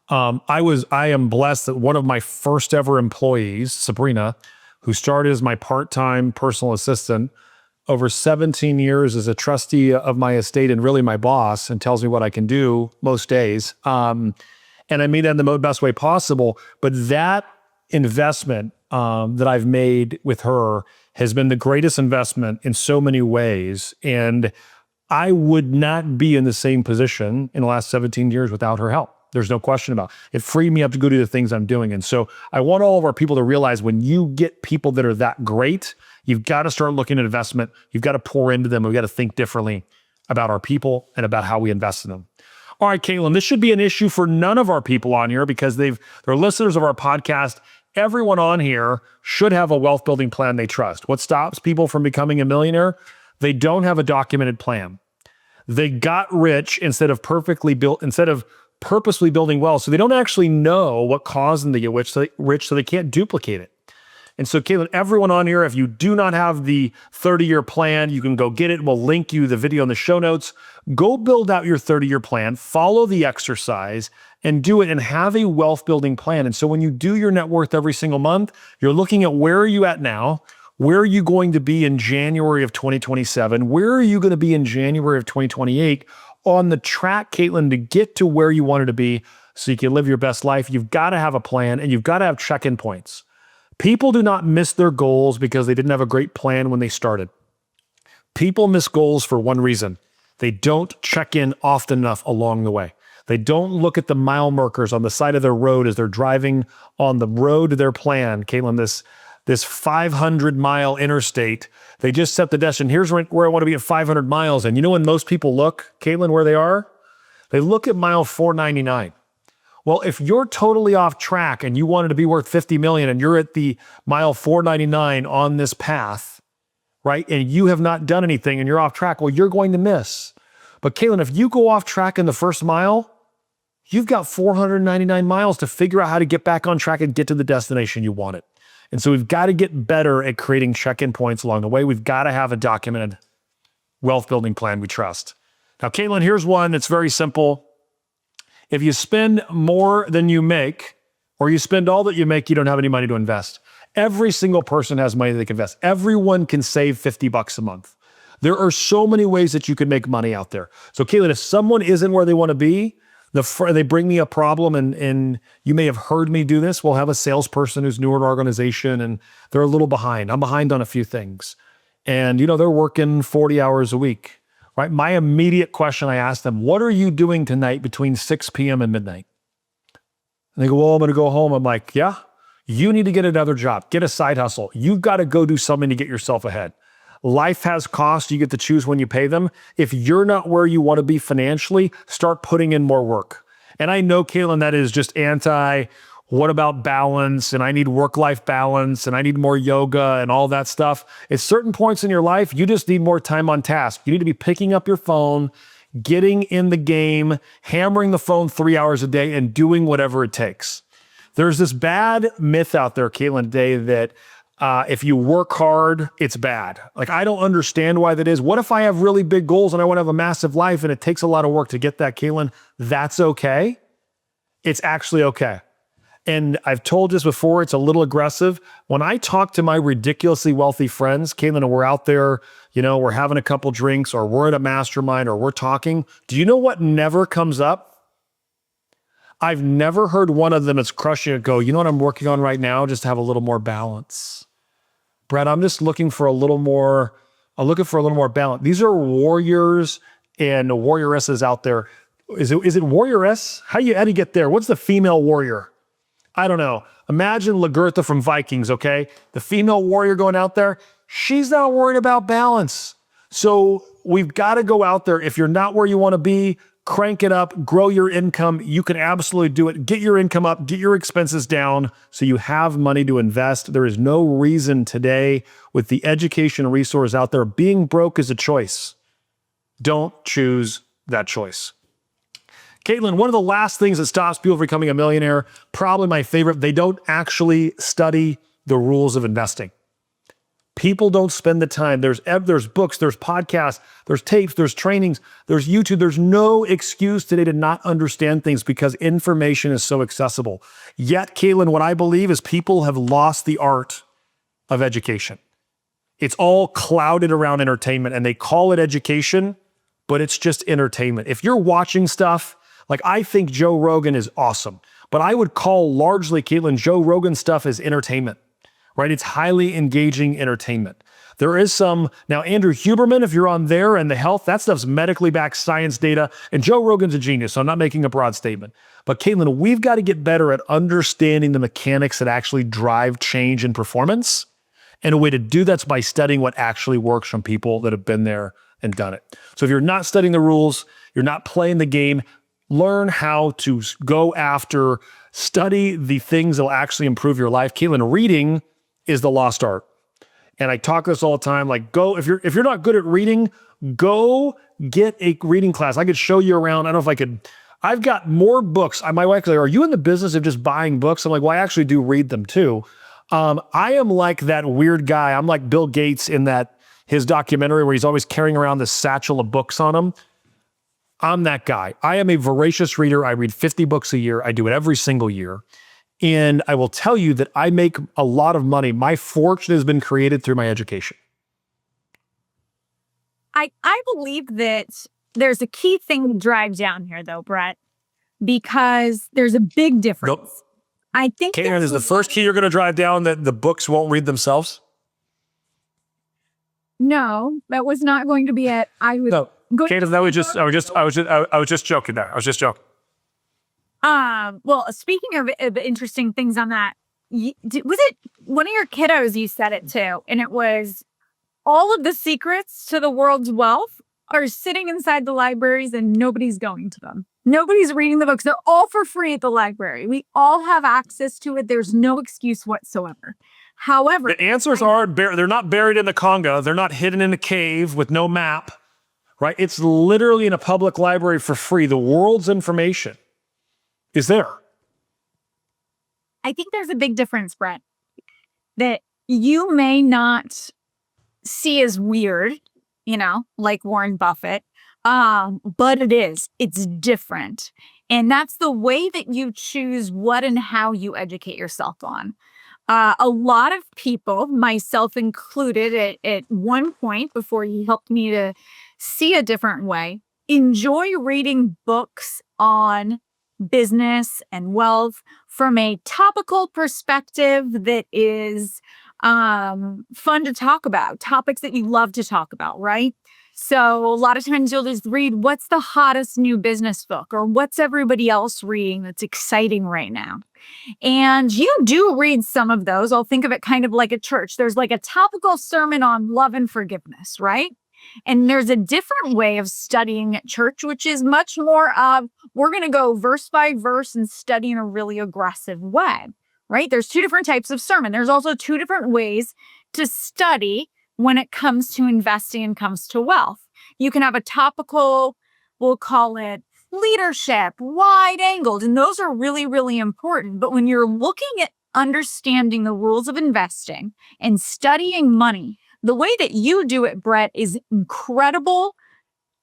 I am blessed that one of my first ever employees, Sabrina, who started as my part-time personal assistant, over 17 years as a trustee of my estate and really my boss, and tells me what I can do most days. And I mean that in the best way possible. But that investment that I've made with her has been the greatest investment in so many ways. And I would not be in the same position in the last 17 years without her help. There's no question about it. It freed me up to go do the things I'm doing. And so I want all of our people to realize when you get people that are that great, you've got to start looking at investment. You've got to pour into them. We've got to think differently about our people and about how we invest in them. All right, Katelyn, this should be an issue for none of our people on here because they're listeners of our podcast. Everyone on here should have a wealth building plan they trust. What stops people from becoming a millionaire? They don't have a documented plan. They got rich instead of purposely building wealth. So they don't actually know what caused them to get rich, so they can't duplicate it. And so, Katelyn, everyone on here, if you do not have the 30-year plan, you can go get it. We'll link you the video in the show notes. Go build out your 30-year plan, follow the exercise, and do it and have a wealth building plan. And so when you do your net worth every single month, you're looking at where are you at now? Where are you going to be in January of 2027? Where are you going to be in January of 2028 on the track, Katelyn, to get to where you wanted to be so you can live your best life, you've got to have a plan and you've got to have check-in points. People do not miss their goals because they didn't have a great plan when they started. People miss goals for one reason. They don't check in often enough along the way. They don't look at the mile markers on the side of their road as they're driving on the road to their plan. Katelyn, this 500-mile interstate, they just set the destination. Here's where I want to be at 500 miles. And you know when most people look, Katelyn, where they are? They look at mile 499. Well, if you're totally off track and you wanted to be worth 50 million and you're at the mile 499 on this path, right? And you have not done anything and you're off track, well, you're going to miss. But Katelyn, if you go off track in the first mile, you've got 499 miles to figure out how to get back on track and get to the destination you wanted. And so we've got to get better at creating check-in points along the way. We've got to have a documented wealth building plan we trust. Now, Katelyn, here's one that's very simple. If you spend more than you make, or you spend all that you make, you don't have any money to invest. Every single person has money they can invest. Everyone can save $50 a month. There are so many ways that you can make money out there. So Katelyn, if someone isn't where they want to be, they bring me a problem, and you may have heard me do this. We'll have a salesperson who's newer to our organization and they're a little behind. I'm behind on a few things. And they're working 40 hours a week, right? My immediate question I ask them, what are you doing tonight between 6 p.m. and midnight? And they go, well, I'm going to go home. I'm like, yeah, you need to get another job, get a side hustle. You've got to go do something to get yourself ahead. Life has costs. You get to choose when you pay them. If you're not where you want to be financially, start putting in more work. And I know, Katelyn, that is just what about balance? And I need work-life balance and I need more yoga and all that stuff. At certain points in your life, you just need more time on task. You need to be picking up your phone, getting in the game, hammering the phone 3 hours a day and doing whatever it takes. There's this bad myth out there, Katelyn, today that if you work hard, it's bad. Like, I don't understand why that is. What if I have really big goals and I want to have a massive life and it takes a lot of work to get that, Katelyn? That's okay. It's actually okay. And I've told this before, it's a little aggressive. When I talk to my ridiculously wealthy friends, Katelyn, and we're out there, we're having a couple drinks or we're at a mastermind or we're talking, do you know what never comes up? I've never heard one of them that's crushing it go, you know what I'm working on right now? Just to have a little more balance. Brett, I'm just looking for a little more balance. These are warriors and warrioresses out there. Is it warrioress? How do you get there? What's the female warrior? I don't know. Imagine Lagertha from Vikings, okay? The female warrior going out there, she's not worried about balance. So we've got to go out there. If you're not where you want to be, crank it up, grow your income. You can absolutely do it. Get your income up, get your expenses down so you have money to invest. There is no reason today with the education resource out there, being broke is a choice. Don't choose that choice. Katelyn, one of the last things that stops people from becoming a millionaire, probably my favorite, they don't actually study the rules of investing. People don't spend the time. There's books, there's podcasts, there's tapes, there's trainings, there's YouTube. There's no excuse today to not understand things because information is so accessible. Yet, Katelyn, what I believe is people have lost the art of education. It's all clouded around entertainment and they call it education, but it's just entertainment. If you're watching stuff, like I think Joe Rogan is awesome, but I would call largely, Katelyn, Joe Rogan stuff as entertainment. Right? It's highly engaging entertainment. There is some, now Andrew Huberman, if you're on there and the health, that stuff's medically backed science data, and Joe Rogan's a genius, so I'm not making a broad statement. But Katelyn, we've got to get better at understanding the mechanics that actually drive change in performance. And a way to do that's by studying what actually works from people that have been there and done it. So if you're not studying the rules, you're not playing the game, learn how to go after, study the things that will actually improve your life. Katelyn, reading is the lost art. And I talk this all the time, like if you're not good at reading, go get a reading class. I could show you around. I don't know if I could. I've got more books. My wife goes, are you in the business of just buying books? I'm like, well, I actually do read them too. I am like that weird guy. I'm like Bill Gates in his documentary where he's always carrying around this satchel of books on him. I'm that guy. I am a voracious reader. I read 50 books a year. I do it every single year. And I will tell you that I make a lot of money. My fortune has been created through my education. I believe that there's a key thing to drive down here, though, Brett. because there's a big difference. Nope. I think Katelyn, is the first key you're going to drive down that the books won't read themselves? No, that was not going to be it. No, Katelyn, I was just joking there. I was just joking. Well, speaking of interesting things on that, was it one of your kiddos you said it to? And it was all of the secrets to the world's wealth are sitting inside the libraries and nobody's going to them. Nobody's reading the books. They're all for free at the library. We all have access to it. There's no excuse whatsoever. However, the answers aren't they're not buried in the Congo. They're not hidden in a cave with no map, right? It's literally in a public library for free. The world's information is there. I think there's a big difference, Brett, that you may not see as weird, like Warren Buffett, but it's different. And that's the way that you choose what and how you educate yourself on. A lot of people, myself included, at one point before he helped me to see a different way, enjoy reading books on business and wealth from a topical perspective that is fun to talk about, topics that you love to talk about, right? So a lot of times you'll just read what's the hottest new business book or what's everybody else reading that's exciting right now. And you do read some of those. I'll think of it kind of like a church. There's like a topical sermon on love and forgiveness, right? And there's a different way of studying at church, which is much more of, we're going to go verse by verse and study in a really aggressive way, right? There's two different types of sermon. There's also two different ways to study when it comes to investing and comes to wealth. You can have a topical, we'll call it leadership, wide angled, and those are really, really important. But when you're looking at understanding the rules of investing and studying money, the way that you do it, Brett, is incredible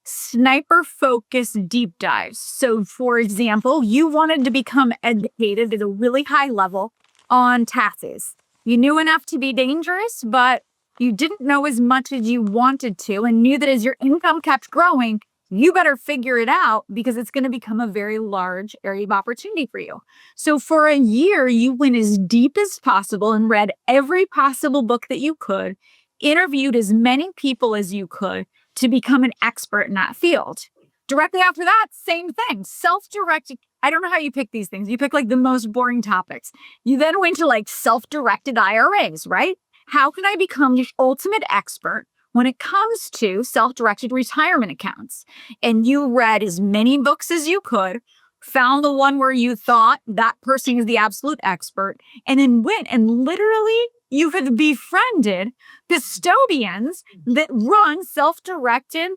sniper-focused deep dives. So, for example, you wanted to become educated at a really high level on taxes. You knew enough to be dangerous, but you didn't know as much as you wanted to, and knew that as your income kept growing, you better figure it out because it's going to become a very large area of opportunity for you. So for a year, you went as deep as possible and read every possible book that you could, interviewed as many people as you could to become an expert in that field. Directly after that, same thing, self-directed. I don't know how you pick these things. You pick like the most boring topics. You then went to like self-directed IRAs, right? How can I become the ultimate expert when it comes to self-directed retirement accounts? And you read as many books as you could, found the one where you thought that person is the absolute expert, and then went and literally you have befriended custodians that run self-directed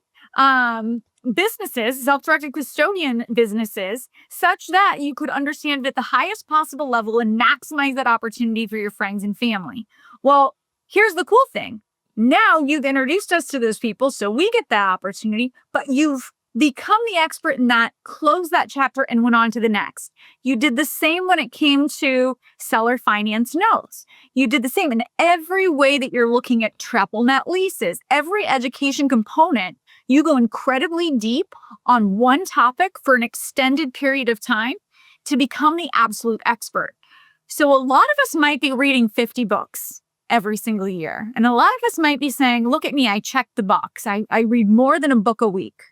businesses, self-directed custodian businesses, such that you could understand it at the highest possible level and maximize that opportunity for your friends and family. Well, here's the cool thing. Now you've introduced us to those people, so we get that opportunity, but you've become the expert in that, closed that chapter, and went on to the next. You did the same when it came to seller finance notes. You did the same in every way that you're looking at triple net leases, every education component. You go incredibly deep on one topic for an extended period of time to become the absolute expert. So a lot of us might be reading 50 books every single year. And a lot of us might be saying, look at me, I checked the box. I read more than a book a week.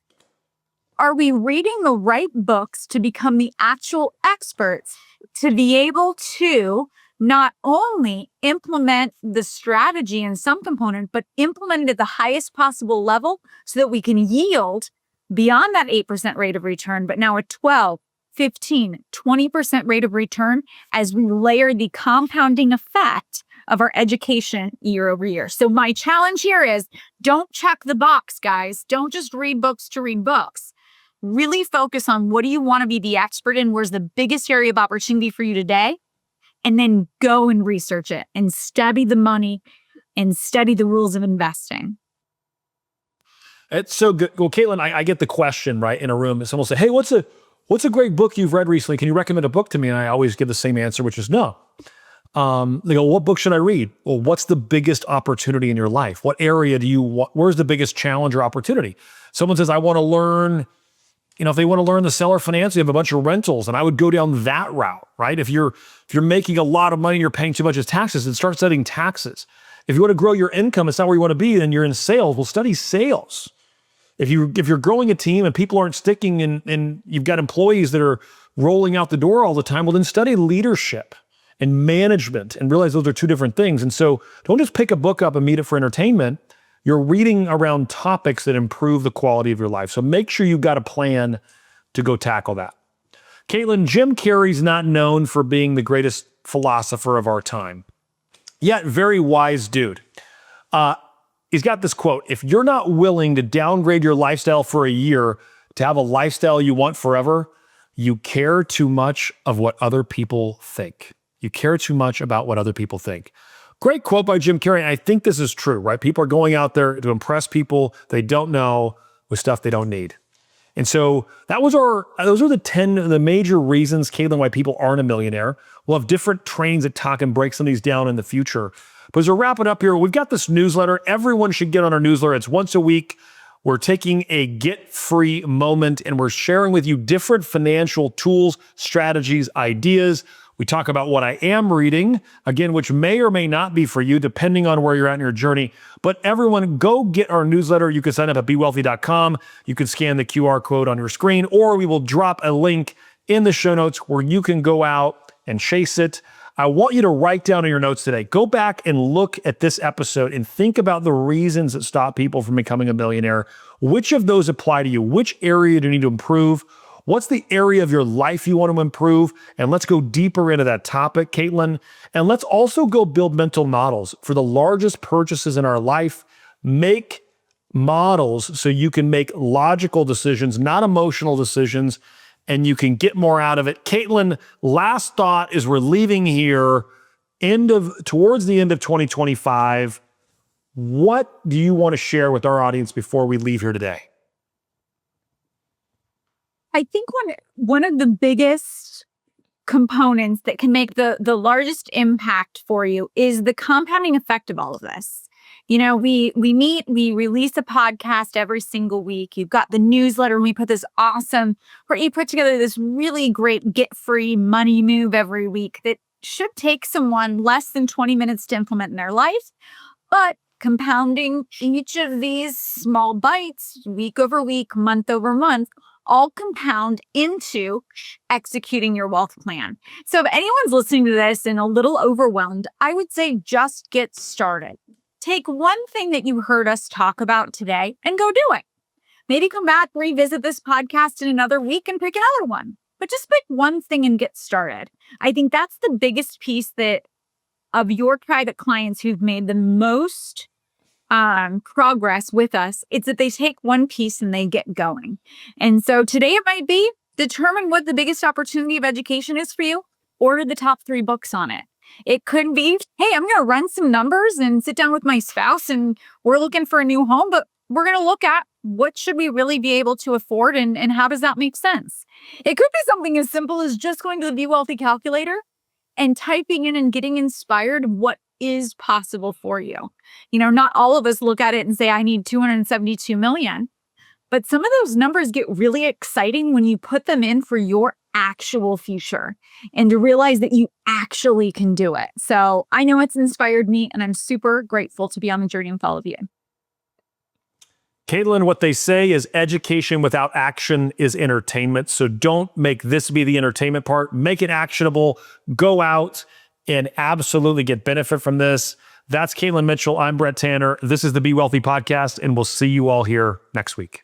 Are we reading the right books to become the actual experts to be able to not only implement the strategy in some component, but implement it at the highest possible level so that we can yield beyond that 8% rate of return, but now a 12, 15, 20% rate of return as we layer the compounding effect of our education year over year. So my challenge here is don't check the box, guys. Don't just read books to read books. Really focus on what do you want to be the expert in? Where's the biggest area of opportunity for you today? And then go and research it and study the money and study the rules of investing. It's so good. Well, Katelyn, I get the question, right, in a room. Someone will say, hey, what's a great book you've read recently? Can you recommend a book to me? And I always give the same answer, which is no. They go, what book should I read? Well, what's the biggest opportunity in your life? What area where's the biggest challenge or opportunity? Someone says, I want to learn if they want to learn the seller finance, you have a bunch of rentals, and I would go down that route, right? If you're making a lot of money and you're paying too much as taxes, then start studying taxes. If you want to grow your income, it's not where you want to be, then you're in sales. Well, study sales. If you're growing a team and people aren't sticking and you've got employees that are rolling out the door all the time, well, then study leadership and management and realize those are two different things. And so don't just pick a book up and meet it for entertainment. You're reading around topics that improve the quality of your life. So make sure you've got a plan to go tackle that. Katelyn, Jim Carrey's not known for being the greatest philosopher of our time, yet very wise dude. He's got this quote: if you're not willing to downgrade your lifestyle for a year to have a lifestyle you want forever, you care too much of what other people think. You care too much about what other people think. Great quote by Jim Carrey. I think this is true, right? People are going out there to impress people they don't know with stuff they don't need. And so those are the 10 of the major reasons, Katelyn, why people aren't a millionaire. We'll have different trainings that talk and break some of these down in the future. But as we're wrapping up here, we've got this newsletter. Everyone should get on our newsletter. It's once a week. We're taking a get-free moment, and we're sharing with you different financial tools, strategies, ideas. We talk about what I am reading, again, which may or may not be for you, depending on where you're at in your journey. But everyone, go get our newsletter. You can sign up at bewealthy.com. You can scan the QR code on your screen, or we will drop a link in the show notes where you can go out and chase it. I want you to write down in your notes today. Go back and look at this episode and think about the reasons that stop people from becoming a millionaire. Which of those apply to you? Which area do you need to improve? What's the area of your life you want to improve? And let's go deeper into that topic, Katelyn. And let's also go build mental models for the largest purchases in our life. Make models so you can make logical decisions, not emotional decisions, and you can get more out of it. Katelyn, last thought as we're leaving here, towards the end of 2025, what do you want to share with our audience before we leave here today? I think one of the biggest components that can make the largest impact for you is the compounding effect of all of this. We meet, we release a podcast every single week. You've got the newsletter, and we put this awesome, where you put together this really great get-free money move every week that should take someone less than 20 minutes to implement in their life. But compounding each of these small bites, week over week, month over month, all compound into executing your wealth plan. So if anyone's listening to this and a little overwhelmed, I would say just get started. Take one thing that you heard us talk about today and go do it. Maybe come back, revisit this podcast in another week and pick another one. But just pick one thing and get started. I think that's the biggest piece of your private clients who've made the most progress with us. It's that they take one piece and they get going. And so today it might be determine what the biggest opportunity of education is for you. Order the top 3 books on it. It could be, hey, I'm going to run some numbers and sit down with my spouse and we're looking for a new home, but we're going to look at what should we really be able to afford and how does that make sense? It could be something as simple as just going to the Be Wealthy calculator and typing in and getting inspired what is possible for you. Not all of us look at it and say, I need 272 million. But some of those numbers get really exciting when you put them in for your actual future and to realize that you actually can do it. So I know it's inspired me and I'm super grateful to be on the journey with all of you. Katelyn, what they say is education without action is entertainment. So don't make this be the entertainment part. Make it actionable. Go out and absolutely get benefit from this. That's Katelyn Mitchell. I'm Brett Tanner. This is the Be Wealthy podcast, and we'll see you all here next week.